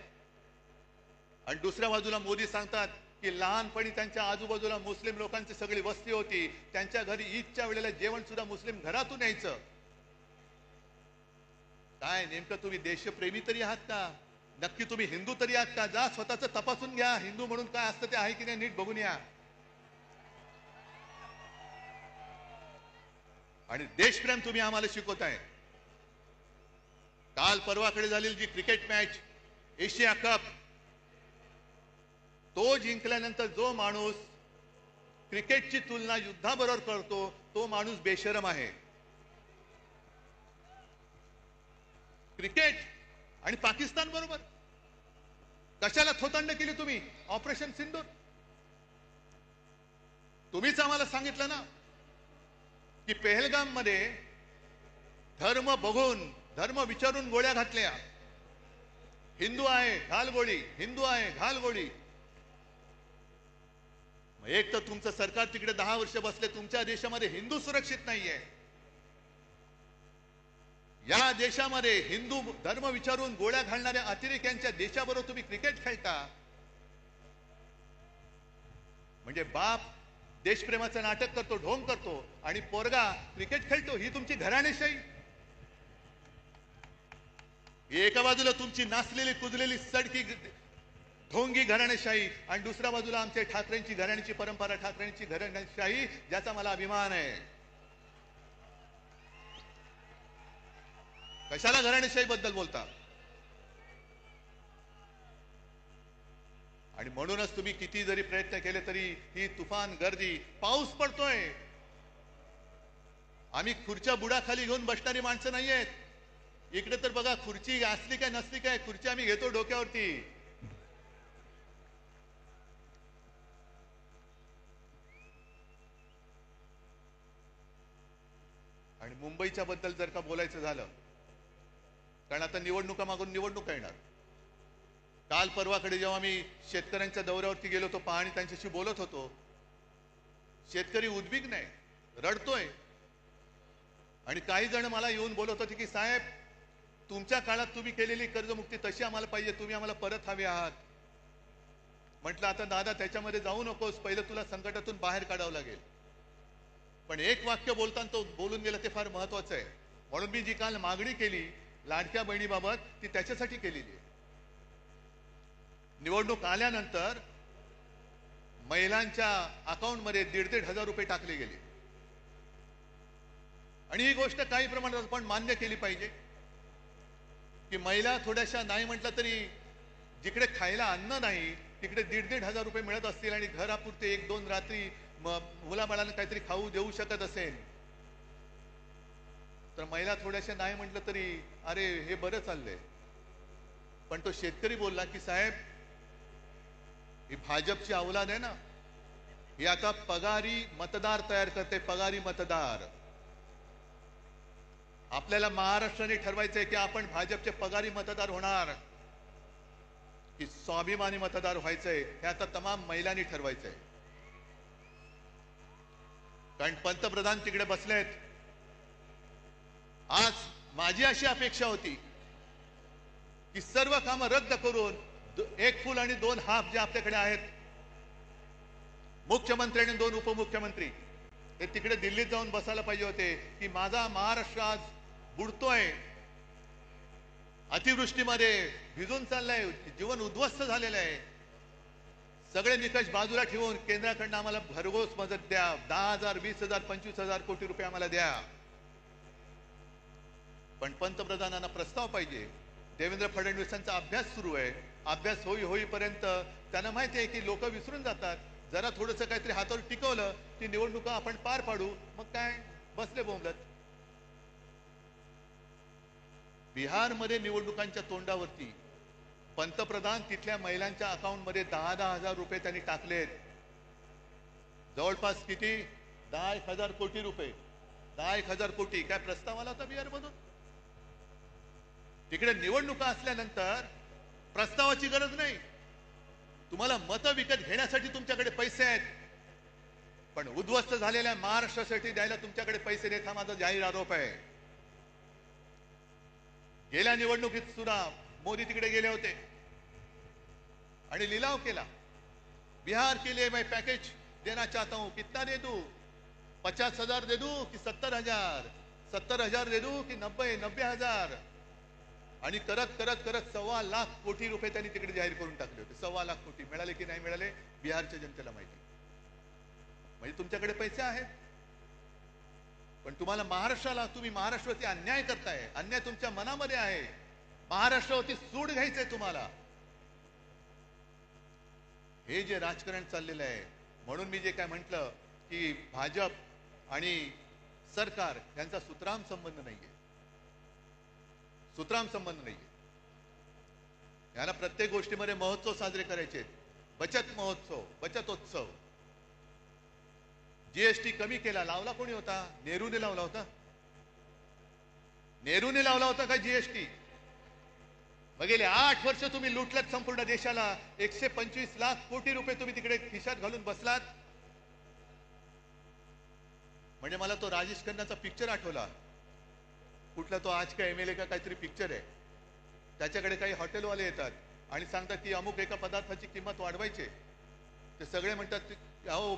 आणि दुसऱ्या बाजूला मोदी सांगतात की लहानपणी त्यांच्या आजूबाजूला मुस्लिम लोकांची सगळी वस्ती होती, त्यांच्या घरी ईदच्या वेळेला जेवण सुद्धा मुस्लिम घरातून यायचं. काय नेमकं तुम्ही देशप्रेमी तरी आहात का? नक्की तुम्ही हिंदू तरी आहात का? जा स्वतःच तपासून घ्या. हिंदू म्हणून काय असतं ते आहे की नाही नीट बघून या. आणि देशप्रेम तुम्ही आम्हाला शिकवताय. काल परवाकडे झालेली जी क्रिकेट मॅच एशिया कप, तो जिंकल्यानंतर जो माणूस क्रिकेटची तुलना युद्धाबरोबर करतो तो माणूस बेशरम आहे. क्रिकेट आणि पाकिस्तान बरोबर कशाला थोतांड केली तुम्ही? ऑपरेशन सिंदूर तुम्हीच आम्हाला सांगितलं ना की पेहलगाम मध्ये धर्म बघून, धर्म विचारून गोळ्या घातल्या. हिंदू आहे घाल गोळी, हिंदू आहे घाल गोळी. एक तर तुमचं सरकार तिकडे 10 वर्ष बसले, तुमच्या देशामध्ये हिंदू सुरक्षित नाहीये. या देशामध्ये हिंदू धर्म विचारून गोळ्या घालणाऱ्या अतिरेक्यांच्या देशाबरोबर तुम्ही क्रिकेट खेळता. म्हणजे बाप देशप्रेमाचं नाटक करतो, ढोंग करतो आणि पोरगा क्रिकेट खेळतो. ही तुमची घराणेशाही. एका बाजूला तुमची नाचलेली कुजलेली सडकी ढोंगी घराणेशाही आणि दुसऱ्या बाजूला आमच्या ठाकरेंची घराण्याची परंपरा, ठाकरेंची घराणेशाही, ज्याचा मला अभिमान आहे. कशाला घराणेशाही बद्दल बोलता? आणि म्हणूनच तुम्ही किती जरी प्रयत्न केले तरी ही तुफान गर्दी, पाऊस पडतोय. आम्ही खुर्च्या बुडाखाली घेऊन बसणारी माणसं नाहीयेत. इकडे तर बघा, खुर्ची असली काय नसली काय, खुर्ची आम्ही घेतो डोक्यावरती. आणि मुंबईच्या बद्दल जर का बोलायचं झालं, कारण आता निवडणुका मागून निवडणुका येणार. काल परवाकडे जेव्हा मी शेतकऱ्यांच्या दौऱ्यावरती गेलो होतो, पाहणी त्यांच्याशी बोलत होतो, शेतकरी उद्विग्न आहे, रडतोय. आणि काही जण मला येऊन बोलत होते की साहेब, तुमच्या काळात तुम्ही केलेली कर्जमुक्ती तशी आम्हाला पाहिजे, तुम्ही आम्हाला परत हवे आहात. म्हटलं आता दादा त्याच्यामध्ये जाऊ नकोस, पहिलं तुला संकटातून बाहेर काढावं लागेल. पण एक वाक्य बोलताना तो बोलून गेला ते फार महत्वाचं आहे. म्हणून मी जी काल मागणी केली लाडक्या बहिणीबाबत ती त्याच्यासाठी केलेली आहे. निवडणूक आल्यानंतर महिलांच्या अकाउंटमध्ये 1,500 रुपये टाकले गेले आणि ही गोष्ट काही प्रमाणात आपण मान्य केली पाहिजे की महिला थोड्याशा नाही म्हटलं तरी जिकडे खायला अन्न नाही तिकडे 1,500 रुपये मिळत असतील आणि घरापुरते 1-2 रात्री मुलाबाळांना काहीतरी खाऊ देऊ शकत असेल तर महिला थोड्याशा नाही म्हटलं तरी अरे हे बरं चाललंय. पण तो शेतकरी बोलला की साहेब, ही भाजपची औलाद आहे ना, ही आता पगारी मतदार तयार करते, पगारी मतदार. आपल्याला महाराष्ट्राने ठरवायचंय की आपण भाजपचे पगारी मतदार होणार की स्वाभिमानी मतदार व्हायचंय, हे आता तमाम महिलांनी ठरवायचंय. कारण पंतप्रधान तिकडे बसलेत. आज माझी अशी अपेक्षा होती की सर्व कामं रद्द करून 1 फुल आणि 2 हाफ जे आपल्याकडे आहेत, मुख्यमंत्री आणि 2 उपमुख्यमंत्री, हे तिकडे दिल्लीत जाऊन बसायला पाहिजे होते की माझा महाराष्ट्र आज बुडतोय, अतिवृष्टीमध्ये भिजून चाललाय, जीवन उद्ध्वस्त झालेलं आहे. सगळे निकष बाजूला ठेवून केंद्राकडनं आम्हाला भरघोस मदत द्या, 10,000, 20,000, 25,000 कोटी रुपये आम्हाला द्या. पण पंतप्रधानांना प्रस्ताव पाहिजे. देवेंद्र फडणवीसांचा अभ्यास सुरू आहे. अभ्यास होईपर्यंत त्यांना माहिती आहे की लोक विसरून जातात. जरा थोडंसं काहीतरी हातावर टिकवलं की निवडणुका आपण पार पाडू, मग काय बसले बोंबलत. बिहारमध्ये निवडणुकांच्या तोंडावरती पंतप्रधान तिथल्या महिलांच्या अकाउंटमध्ये 10,000 रुपये त्यांनी टाकलेत. जवळपास किती? 10,000 कोटी रुपये. 10,000 कोटी काय प्रस्ताव आला होता बिहारमधून? तिकडे निवडणुका असल्यानंतर प्रस्तावाची गरज नाही. तुम्हाला मतं विकत घेण्यासाठी तुमच्याकडे पैसे आहेत, पण उद्ध्वस्त झालेल्या महाराष्ट्रासाठी द्यायला तुमच्याकडे पैसे नाहीत, हा माझा जाहीर आरोप आहे. गेल्या निवडणुकीत सुद्धा मोदी तिकडे गेले होते आणि लिलाव केला. बिहार के लिए मैं पैकेज देना चाहता हूं, कितना दे दूं? 50,000 दे दूं कि 70,000? 70,000 दे दूं कि 90,000? आणि करत करत करत 1.25 लाख कोटी रुपये त्यांनी तिकडे जाहीर करून टाकले होते. 1.25 लाख कोटी मिळाले की नाही मिळाले बिहारच्या जनतेला माहिती. म्हणजे तुमच्याकडे पैसे आहेत, पण तुम्हाला महाराष्ट्राला, तुम्ही महाराष्ट्रावरती अन्याय करताय. अन्याय तुमच्या मनामध्ये आहे. महाराष्ट्रावरती सूड घ्यायचंय तुम्हाला. हे जे राजकारण चाललेलं आहे, म्हणून मी जे काय म्हटलं की भाजप आणि सरकार यांचा सुतराम संबंध नाहीये. सुतराम संबंध नाहीये. याला प्रत्येक गोष्टीमध्ये महोत्सव साजरे करायचे. बचत महोत्सव, बचतोत्सव. जीएसटी कमी केला, लावला कोणी होता? नेहरूने लावला होता. नेहरूने लावला होता का जीएसटी? मग गेले 8 वर्ष तुम्ही लुटलात संपूर्ण देशाला. 125 लाख कोटी रुपये तुम्ही तिकडे खिशात घालून बसलात. म्हणजे मला तो राजेश खन्नाचा पिक्चर आठवला. कुठला तो आज का एमएलए का काहीतरी पिक्चर आहे. त्याच्याकडे काही हॉटेलवाले येतात आणि सांगतात की अमुक एका पदार्थाची किंमत वाढवायची. ते सगळे म्हणतात अहो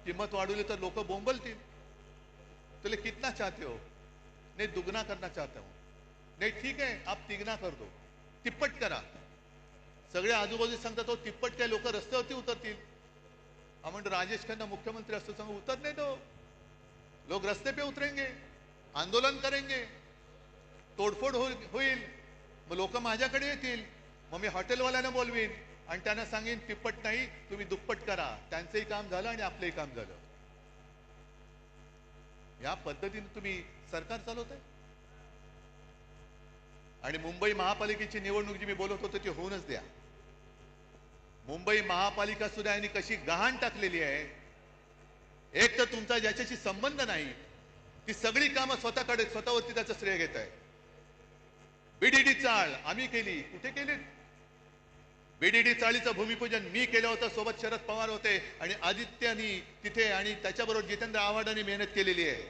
किंमत वाढवली तर लोक बोंबलतील. तुले कितना चाहते हो? नहीं दुगना करना चाहता हूं. नहीं ठीक है आप तिगना कर दो, तिप्पट करा. सगळे आजूबाजू सांगतात हो तिप्पट काय लोक रस्त्यावरती उतरतील. आपण राजेश खन्ना मुख्यमंत्री असतो सांगू उतरने दो. लोग रस्ते पे उतरेंगे, आंदोलन करेंगे, तोडफोड होईल. मग लोक माझ्याकडे येतील. मग मी हॉटेलवाल्यांना बोलवीन आणि त्यांना सांगेन तिप्पट नाही तुम्ही दुप्पट करा. त्यांचंही काम झालं आणि आपलंही काम झालं. या पद्धतीने तुम्ही सरकार चालवताय. आणि मुंबई महापालिकेची निवडणूक जी मी बोलत होतो ती होऊनच द्या. मुंबई महापालिका सुद्धा यांनी कशी गहाण टाकलेली आहे. एक तर तुमचा ज्याच्याशी संबंध नाही ती सगळी कामं स्वतःकडे, स्वतःवरती त्याचं श्रेय घेत आहे. बीडीडी चाळ आम्ही केली. कुठे केली? बीडीडी चाळीचं भूमिपूजन मी केलं होतं. सोबत शरद पवार होते आणि आदित्यनी तिथे आणि त्याच्याबरोबर जितेंद्र आव्हाडांनी मेहनत केलेली आहे.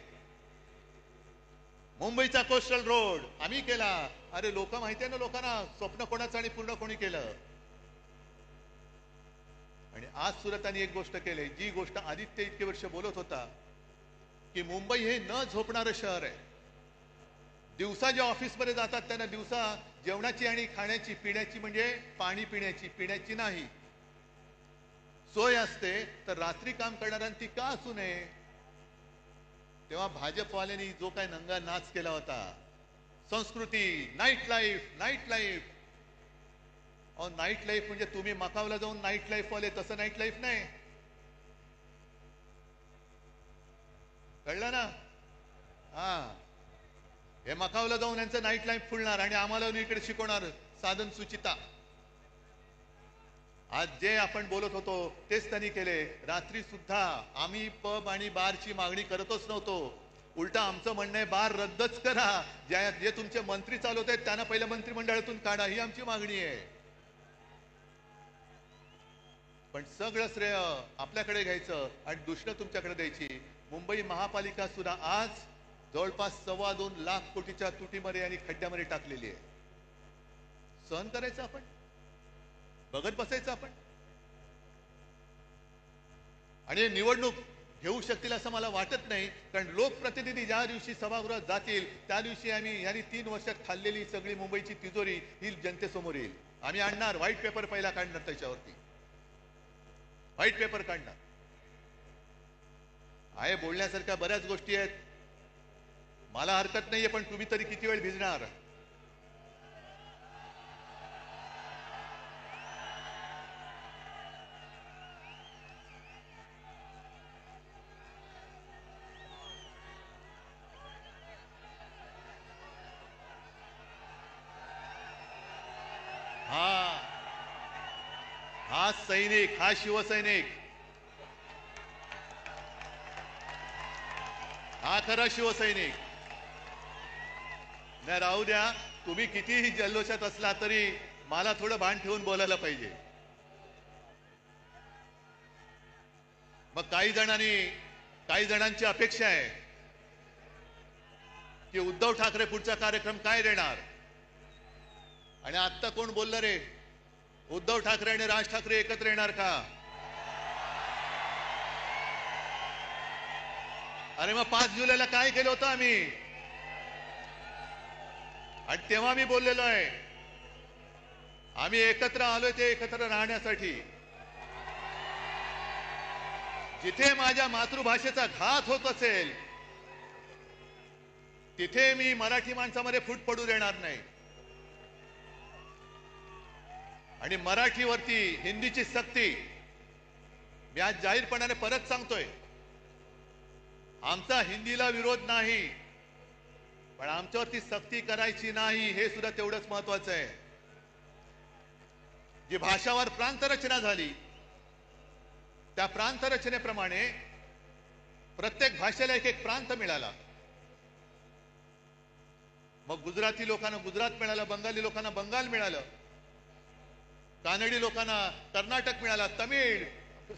मुंबईचा कोस्टल रोड आम्ही केला. अरे लोक माहिती आहे ना लोकांना, स्वप्न कोणाचं आणि पूर्ण कोणी केलं. आणि आज सुरतानी एक गोष्ट केली, जी गोष्ट आदित्य इतके वर्ष बोलत होता की मुंबई हे न झोपणारं शहर आहे. दिवसा जे ऑफिसमध्ये जातात त्यांना दिवसा जेवणाची आणि खाण्याची पिण्याची, म्हणजे पाणी पिण्याची नाही सोय असते, तर रात्री काम करणाऱ्यांनी ती का असू नये. तेव्हा भाजपवाल्यांनी जो काय नंगा नाच केला होता, संस्कृती, नाईट लाईफ. नाईट लाईफ म्हणजे तुम्ही मकावला जाऊन नाईट लाईफ वाले, तसं नाईट लाईफ नाही. कळलं ना? हा, हे मकावला जाऊन यांचं नाईट लाईफ फुलणार आणि आम्हाला इकडे शिकवणार साधन सुचिता. आज जे आपण बोलत होतो तेच त्यांनी केले. रात्री सुद्धा आम्ही पब आणि बारची मागणी करतच नव्हतो. उलटा आमचं म्हणणं आहे बार रद्दच करा. जे तुमचे मंत्री चालवत आहेत त्यांना पहिल्या मंत्रिमंडळातून काढा, ही आमची मागणी आहे. पण सगळं श्रेय आपल्याकडे घ्यायचं आणि दुष्ण तुमच्याकडे द्यायची. मुंबई महापालिका सुद्धा आज जवळपास 2.25 लाख कोटीच्या तुटीमध्ये आणि खड्ड्यामध्ये टाकलेली आहे. सहन करायचं आपण, बघत बसायचं आपण. आणि निवडणूक घेऊ शकतील असं मला वाटत नाही, कारण लोकप्रतिनिधी ज्या दिवशी सभागृहात जातील त्या दिवशी यांनी 3 वर्षात खाल्लेली सगळी मुंबईची तिजोरी ही जनतेसमोर येईल. आम्ही आणणार व्हाईट पेपर, पहिला काढणार, त्याच्यावरती व्हाईट पेपर काढणार आहे. बोलण्यासारख्या बऱ्याच गोष्टी आहेत, मला हरकत नाहीये, पण तुम्ही तरी किती वेळ भिजणार. हा सैनिक, हा शिवसैनिक, हा खरा शिवसैनिक. नाही राहू द्या, तुम्ही कितीही जल्लोषात असला तरी मला थोडं भान ठेवून बोलायला पाहिजे. मग काही जणांची अपेक्षा आहे की उद्धव ठाकरे पुढचा कार्यक्रम काय देणार. आणि आता कोण बोललं रे, उद्धव ठाकरे आणि राज ठाकरे एकत्र येणार का? अरे मग 5 जुलैला काय केलं होतं आम्ही, आणि तेव्हा मी बोललेलो आहे आम्ही एकत्र आलोय ते एकत्र राहण्यासाठी. जिथे माझ्या मातृभाषेचा घात होत असेल तिथे मी मराठी माणसामध्ये फूट पडू देणार नाही. आणि मराठीवरती हिंदीची सक्ती मी आज जाहीरपणाने परत सांगतोय. आमचा हिंदीला विरोध नाही, पण आमच्यावरती सक्ती करायची नाही, हे सुद्धा तेवढंच महत्वाचं आहे. जी भाषावर प्रांतरचना झाली त्या प्रांतरचनेप्रमाणे प्रत्येक भाषेला एक प्रांत मिळाला. मग गुजराती लोकांना गुजरात मिळालं, बंगाली लोकांना बंगाल मिळालं, कानडी लोकांना कर्नाटक मिळाला, तमिळ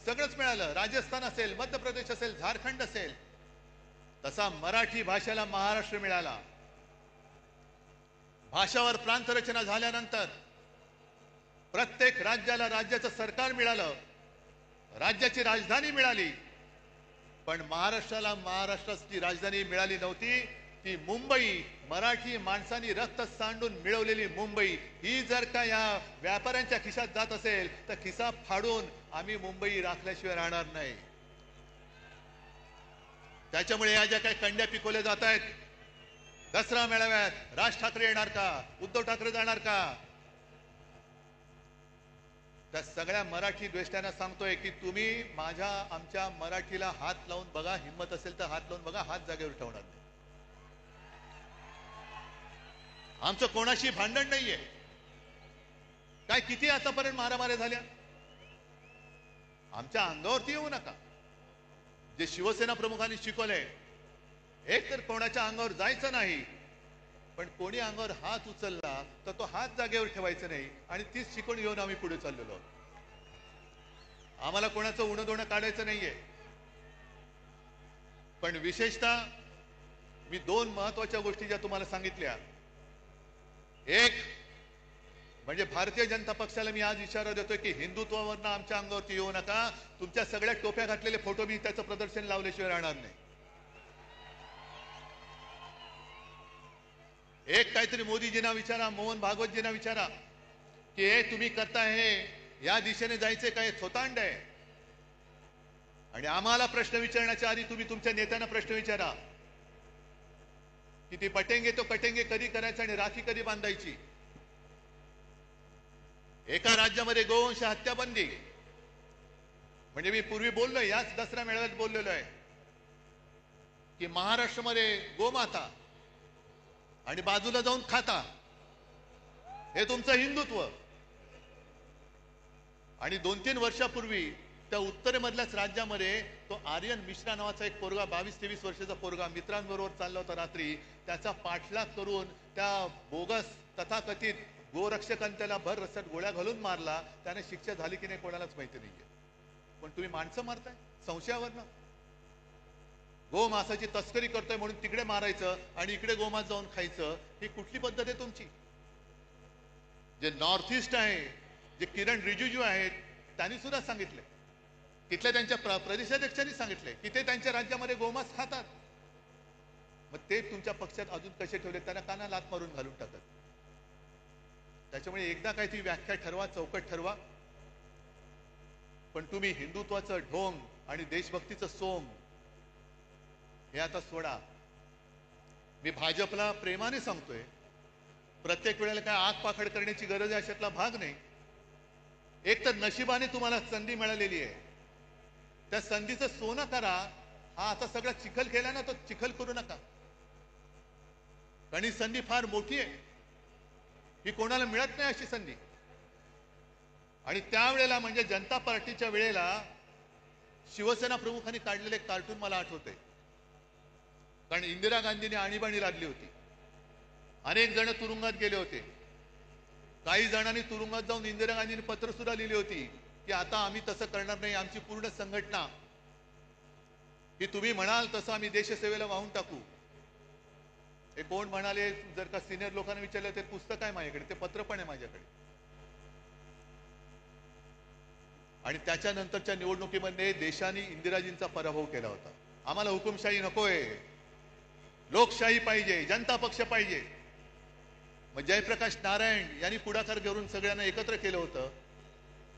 सगळंच मिळालं, राजस्थान असेल, मध्य प्रदेश असेल, झारखंड असेल. तसा मराठी भाषेला महाराष्ट्र मिळाला. भाषावर प्रांतरचना झाल्यानंतर प्रत्येक राज्याला राज्याचं सरकार मिळालं, राज्याची राजधानी मिळाली. पण महाराष्ट्राला महाराष्ट्राची राजधानी मिळाली नव्हती. ती मुंबई, मराठी माणसांनी रक्त सांडून मिळवलेली मुंबई, ही जर का या व्यापाऱ्यांच्या खिशात जात असेल तर खिसा फाडून आम्ही मुंबई राखल्याशिवाय राहणार नाही. त्याच्यामुळे या ज्या काही कंड्या पिकवल्या जात आहेत, दसरा मेळाव्यात राज ठाकरे येणार का, उद्धव ठाकरे जाणार का, त्या सगळ्या मराठी द्वेष्ट्यांना सांगतोय की तुम्ही आमच्या मराठीला हात लावून बघा, हिंमत असेल तर हात लावून बघा, हात जागेवर ठेवणार नाही. आमचं कोणाशी भांडण नाहीये. काय किती आतापर्यंत मारामाऱ्या झाल्या, आमच्या अंगावरती येऊ नका. जे शिवसेना प्रमुखांनी शिकवलंय, एक तर कोणाच्या अंगावर जायचं नाही, पण कोणी अंगावर हात उचलला तर तो हात जागेवर ठेवायचा नाही. आणि तीच शिकवण घेऊन आम्ही पुढे चाललेलो आहोत. आम्हाला कोणाचं उणं दोणं काढायचं नाहीये. पण विशेषतः मी दोन महत्वाच्या गोष्टी ज्या तुम्हाला सांगितल्या, एक म्हणजे भारतीय जनता पक्षाला मी आज इशारा देतोय की हिंदुत्वावरनं आमच्या अंगावरती येऊ नका. तुमच्या सगळ्या टोप्या घातलेले फोटो मी त्याचं प्रदर्शन लावल्याशिवाय राहणार नाही. एक काहीतरी मोदीजींना विचारा, मोहन भागवतजींना विचारा की हे तुम्ही करताय हे या दिशेने जायचे काय थोतांड आहे. आणि आम्हाला प्रश्न विचारण्याच्या आधी तुम्ही तुमच्या नेत्यांना प्रश्न विचारा की ती पटेंगे तो कटेंगे कधी करायचं आणि राखी कधी बांधायची. एका राज्यामध्ये गोवंश हत्या बंदी, म्हणजे मी पूर्वी बोललोय, याच दसरा मेळाव्यात बोललेलो आहे की महाराष्ट्रामध्ये गोमाता आणि बाजूला जाऊन खाता, हे तुमचं हिंदुत्व. आणि 2-3 वर्षापूर्वी त्या उत्तरेमधल्याच राज्यामध्ये तो आर्यन मिश्रा नावाचा एक पोरगा, 22-23 वर्षाचा पोरगा मित्रांबरोबर चालला होता रात्री. त्याचा पाठलाग करून त्या बोगस तथाकथित गोरक्षकांनी त्याला भर रस्त्यात गोळ्या घालून मारला. त्याने शिक्षा झाली की नाही कोणालाच माहिती नाहीये. पण तुम्ही माणसं मारताय संशयावरनं. गोमांसाची तस्करी करतोय म्हणून तिकडे मारायचं आणि इकडे गोमांस जाऊन खायचं, ही कुठली पद्धत आहे तुमची? जे नॉर्थ ईस्ट आहे, जे किरण रिजिजू आहेत, त्यांनी सुद्धा सांगितले, तिथल्या त्यांच्या प्रदेशाध्यक्षांनी सांगितले की ते त्यांच्या राज्यामध्ये गोमांस खातात. मग ते तुमच्या पक्षात अजून कसे ठेवले? त्यांना काना लात मारून घालून टाकत. त्याच्यामुळे एकदा काही ती व्याख्या ठरवा, चौकट ठरवा. पण तुम्ही हिंदुत्वाचं ढोंग आणि देशभक्तीचं सोंग हे आता सोडा. मी भाजपला प्रेमाने सांगतोय, प्रत्येक वेळेला काय आग पाखड करण्याची गरज आहे अशातला भाग नाही. एक तर नशिबाने तुम्हाला संधी मिळालेली आहे, त्या संधीचं सोनं करा. हा आता सगळा चिखल केला ना, तो चिखल करू नका. कारण ही संधी फार मोठी आहे, ही कोणाला मिळत नाही अशी संधी. आणि त्यावेळेला म्हणजे जनता पार्टीच्या वेळेला शिवसेना प्रमुखांनी काढलेले कार्टून मला आठवते. कारण इंदिरा गांधींनी आणीबाणी लादली होती, अनेक जण तुरुंगात गेले होते. काही जणांनी तुरुंगात जाऊन इंदिरा गांधींनी पत्र सुद्धा लिहिली होती की आता आम्ही तसं करणार नाही, आमची पूर्ण संघटना की तुम्ही म्हणाल तसं आम्ही देशसेवेला वाहून टाकू. हे कोण म्हणाले? जर का सिनियर लोकांना विचारलं, ते पुस्तक आहे माझ्याकडे, ते पत्र पण आहे माझ्याकडे. आणि त्याच्यानंतरच्या निवडणुकीमध्ये देशाने इंदिराजींचा पराभव केला होता. आम्हाला हुकुमशाही नकोय, लोकशाही पाहिजे, जनता पक्ष पाहिजे. मग जयप्रकाश नारायण यांनी पुढाकार घेऊन सगळ्यांना एकत्र केलं होतं.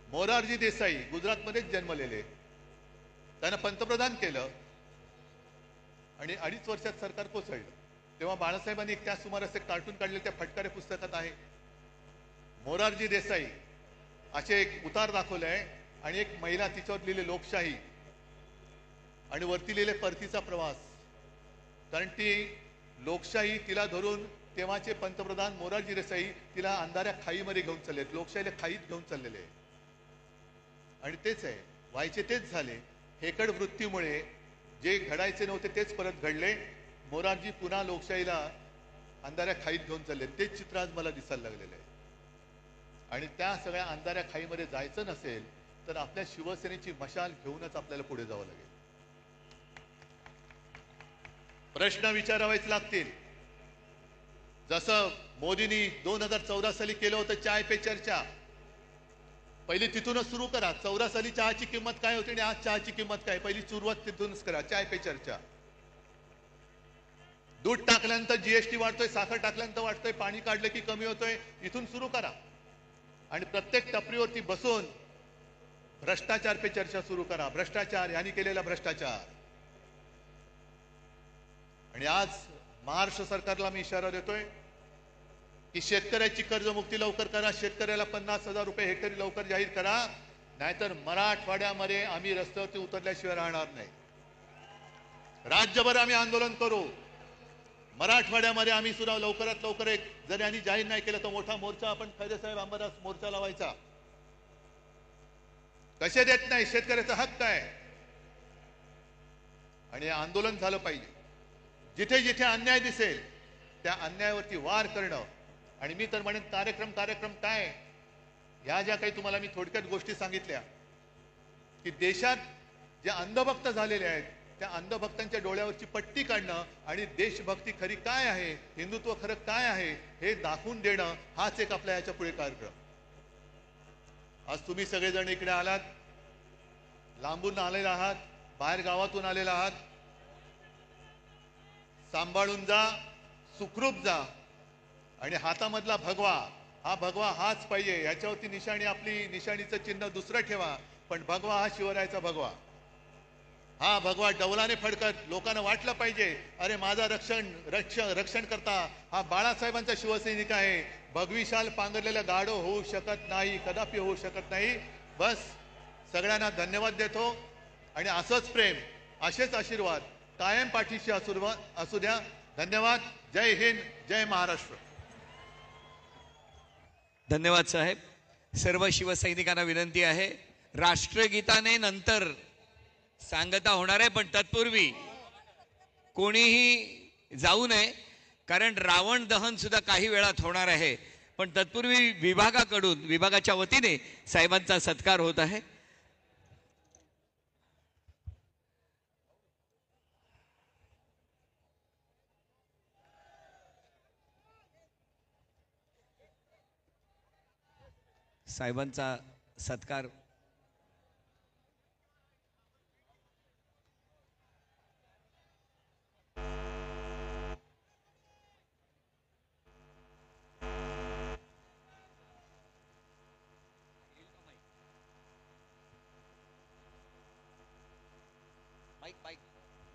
मोरारजी देसाई गुजरातमध्येच जन्मलेले, त्यांना पंतप्रधान केलं आणि 2.5 वर्षात सरकार कोसळलं. तेव्हा बाळासाहेबांनी त्या सुमारास एक कार्टून काढले, त्या फटकारे पुस्तकात आहे. मोरारजी देसाई असे एक उतार दाखवले आहे आणि एक महिला, तिच्यावर लिहिले लोकशाही आणि वरती लिहिले परतीचा प्रवास. कारण ती लोकशाही तिला धरून तेव्हाचे पंतप्रधान मोरारजी देसाई तिला अंधाऱ्या खाईमध्ये घेऊन चालले, लोकशाहीला खाईत घेऊन चाललेले. आणि तेच आहे, व्हायचे तेच झाले. हेकड वृत्तीमुळे जे घडायचे नव्हते तेच परत घडले. मोरारजी पुन्हा लोकशाहीला अंधाऱ्या खाईत घेऊन चालले. तेच चित्र आज मला दिसायला लागलेलं आहे. आणि त्या सगळ्या अंधाऱ्या खाईमध्ये जायचं नसेल तर आपल्या शिवसेनेची मशाल घेऊनच आपल्याला पुढे जावं लागेल. प्रश्न विचारावेच लागतील. जसं मोदींनी 2014 साली केलं होतं चाय पे चर्चा, पहिली तिथूनच सुरू करा. 14 साली चहाची किंमत काय होती आणि आज चहाची किंमत काय, पहिली सुरुवात तिथूनच करा. चाय पे चर्चा. दूध टाकल्यानंतर जीएसटी वाढतोय, साखर टाकल्यानंतर वाढतोय, पाणी काढलं की कमी होतोय, इथून सुरू करा. आणि प्रत्येक टपरीवरती बसून भ्रष्टाचार पे चर्चा सुरू करा. भ्रष्टाचार, यांनी केलेला भ्रष्टाचार. आणि आज महाराष्ट्र सरकारला मी इशारा देतोय की शेतकऱ्याची कर्जमुक्ती लवकर करा. शेतकऱ्याला 50,000 रुपये हेक्टरी लवकर जाहीर करा, नाहीतर मराठवाड्यामध्ये आम्ही रस्त्यावरती उतरल्याशिवाय राहणार नाही. राज्यभर आम्ही आंदोलन करू. मराठवाड्यामध्ये आम्ही सुद्धा लवकरात लवकर एक, जर यांनी जाहीर नाही केलं तर मोठा मोर्चा आपण खैरेसाहेब अंबादास मोर्चा लावायचा. कसे देत नाही, शेतकऱ्याचा हक्क आहे. आणि आंदोलन झालं पाहिजे. जिथे जिथे अन्याय दिसेल त्या अन्यायावरती वार करणं. आणि मी तर म्हणेन कार्यक्रम काय, ह्या ज्या काही तुम्हाला मी थोडक्यात गोष्टी सांगितल्या की देशात जे अंधभक्त झालेले आहेत त्या अंधभक्तांच्या डोळ्यावरची पट्टी काढणं आणि देशभक्ती खरी काय आहे, हिंदुत्व खरं काय आहे हे दाखवून देणं, हाच एक आपल्या याच्या पुढे कार्यक्रम. आज तुम्ही सगळेजण इकडे आलात, लांबून आलेला आहात, बाहेर गावातून आलेला आहात. सांभाळून जा, सुखरूप जा आणि हातामधला भगवा, हा भगवा हाच पाहिजे. याच्यावरती निशाणी, आपली निशाणीचं चिन्ह दुसरं ठेवा, पण भगवा हा शिवरायाचा भगवा. हा भगवा डौलाने फडकत लोकांना वाटलं पाहिजे, अरे माझा रक्षण करता हा बाळासाहेबांचा शिवसैनिक आहे. भगवी शाल पांघरलेलं गाढव होऊ शकत नाही, कदापि होऊ शकत नाही. बस सगळ्यांना धन्यवाद देतो आणि असंच प्रेम, असेच आशीर्वाद कायम पाठीशी असू द्या. धन्यवाद. जय हिंद, जय महाराष्ट्र. धन्यवाद साहेब. सर्व शिवसैनिकांना विनंती आहे, राष्ट्रगीताने नंतर सांगता होणार आहे, पण तत्पूर्वी कोणीही जाऊ नये, कारण रावण दहन सुद्धा काही वेळात होणार आहे. पण तत्पूर्वी विभागाकडून, विभागाच्या वतीने साहेबांचा सत्कार होत आहे. साहेबांचा सत्कार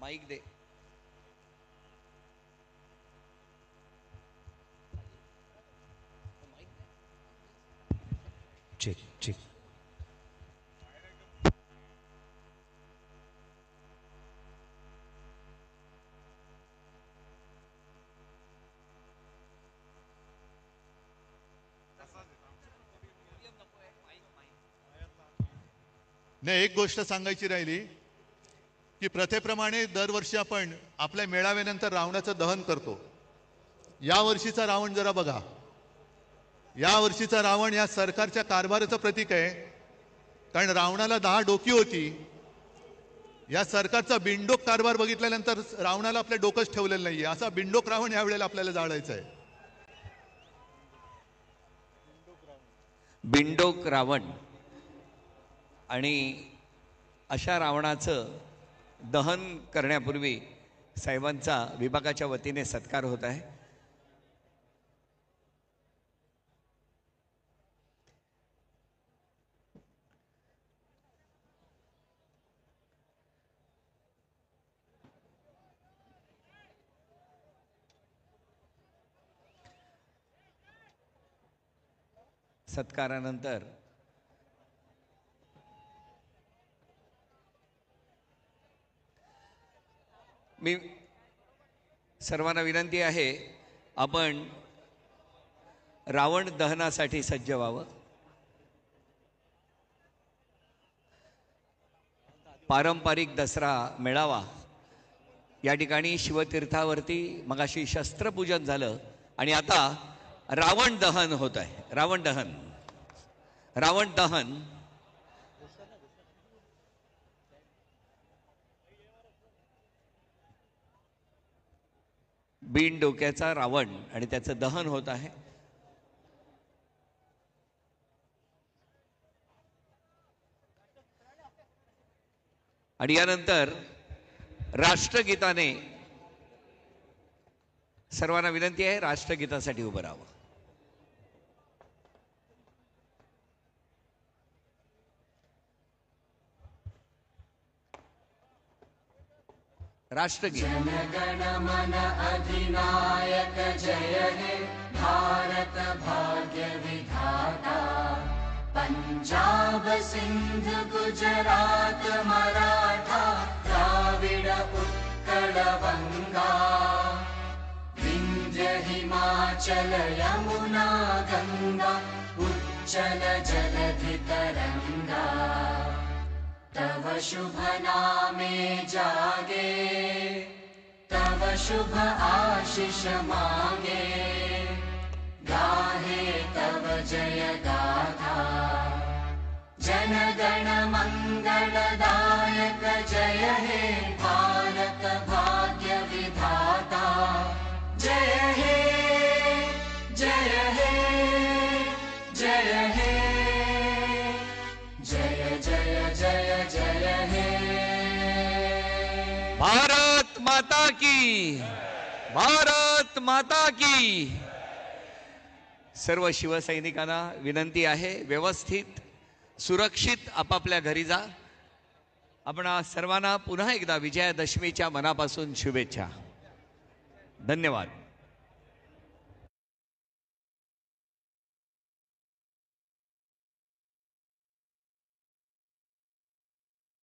माईक दे. Check check. नाही, एक गोष्ट सांगायची राहिली की प्रथेप्रमाणे दरवर्षी आपण आपल्या मेळाव्यानंतर रावणाचं दहन करतो. या वर्षीचा रावण जरा बघा. या वर्षीचा रावण या सरकारच्या कारभाराचं प्रतीक आहे, कारण रावणाला 10 डोकी होती. या सरकारचा बिंडोक कारभार बघितल्यानंतर रावणाला आपल्या डोकंच ठेवलेलं नाहीये. असा बिंडोक रावण यावेळेला आपल्याला जाळायचा आहे. बिंडोक रावण, आणि अशा रावणाचं दहन करण्यापूर्वी साहेबांचा विभागाच्या वतीने सत्कार होत आहे. सत्कारानंतर मी सर्वांना विनंती आहे, आपण रावण दहनासाठी सज्ज व्हावं. पारंपरिक दसरा मेळावा या ठिकाणी शिवतीर्थावरती मगाशी शस्त्रपूजन झालं आणि आता रावण दहन होत आहे. रावण दहन, रावण दहन. बिन डोक्याचा रावण आणि त्याचं दहन होत आहे. आणि यानंतर राष्ट्रगीताने सर्वांना विनंती आहे, राष्ट्रगीतासाठी उभं राहावं. राष्ट्रगीत. जनगण मन अधिनायक जय हे भारत भाग्य विधाता. पंजाब सिंध गुजरात मराठा द्राविड उत्कल गंगा. विंध्य हिमाचल यमुना गंगा उच्चल जलधि तरंगा. तव शुभ नामे जागे, तव शुभ आशीष मांगे. गाहे तव जय गाथा, जन गण मंगलदायक जय हे भारत भारत माता की, भारत माता की. सर्व शिवसैनिकांना विनंती आहे, व्यवस्थित सुरक्षित आपापल्या घरी जा. आपणा सर्वांना पुन्हा एकदा विजयादशमीच्या मनापासून शुभेच्छा. धन्यवाद.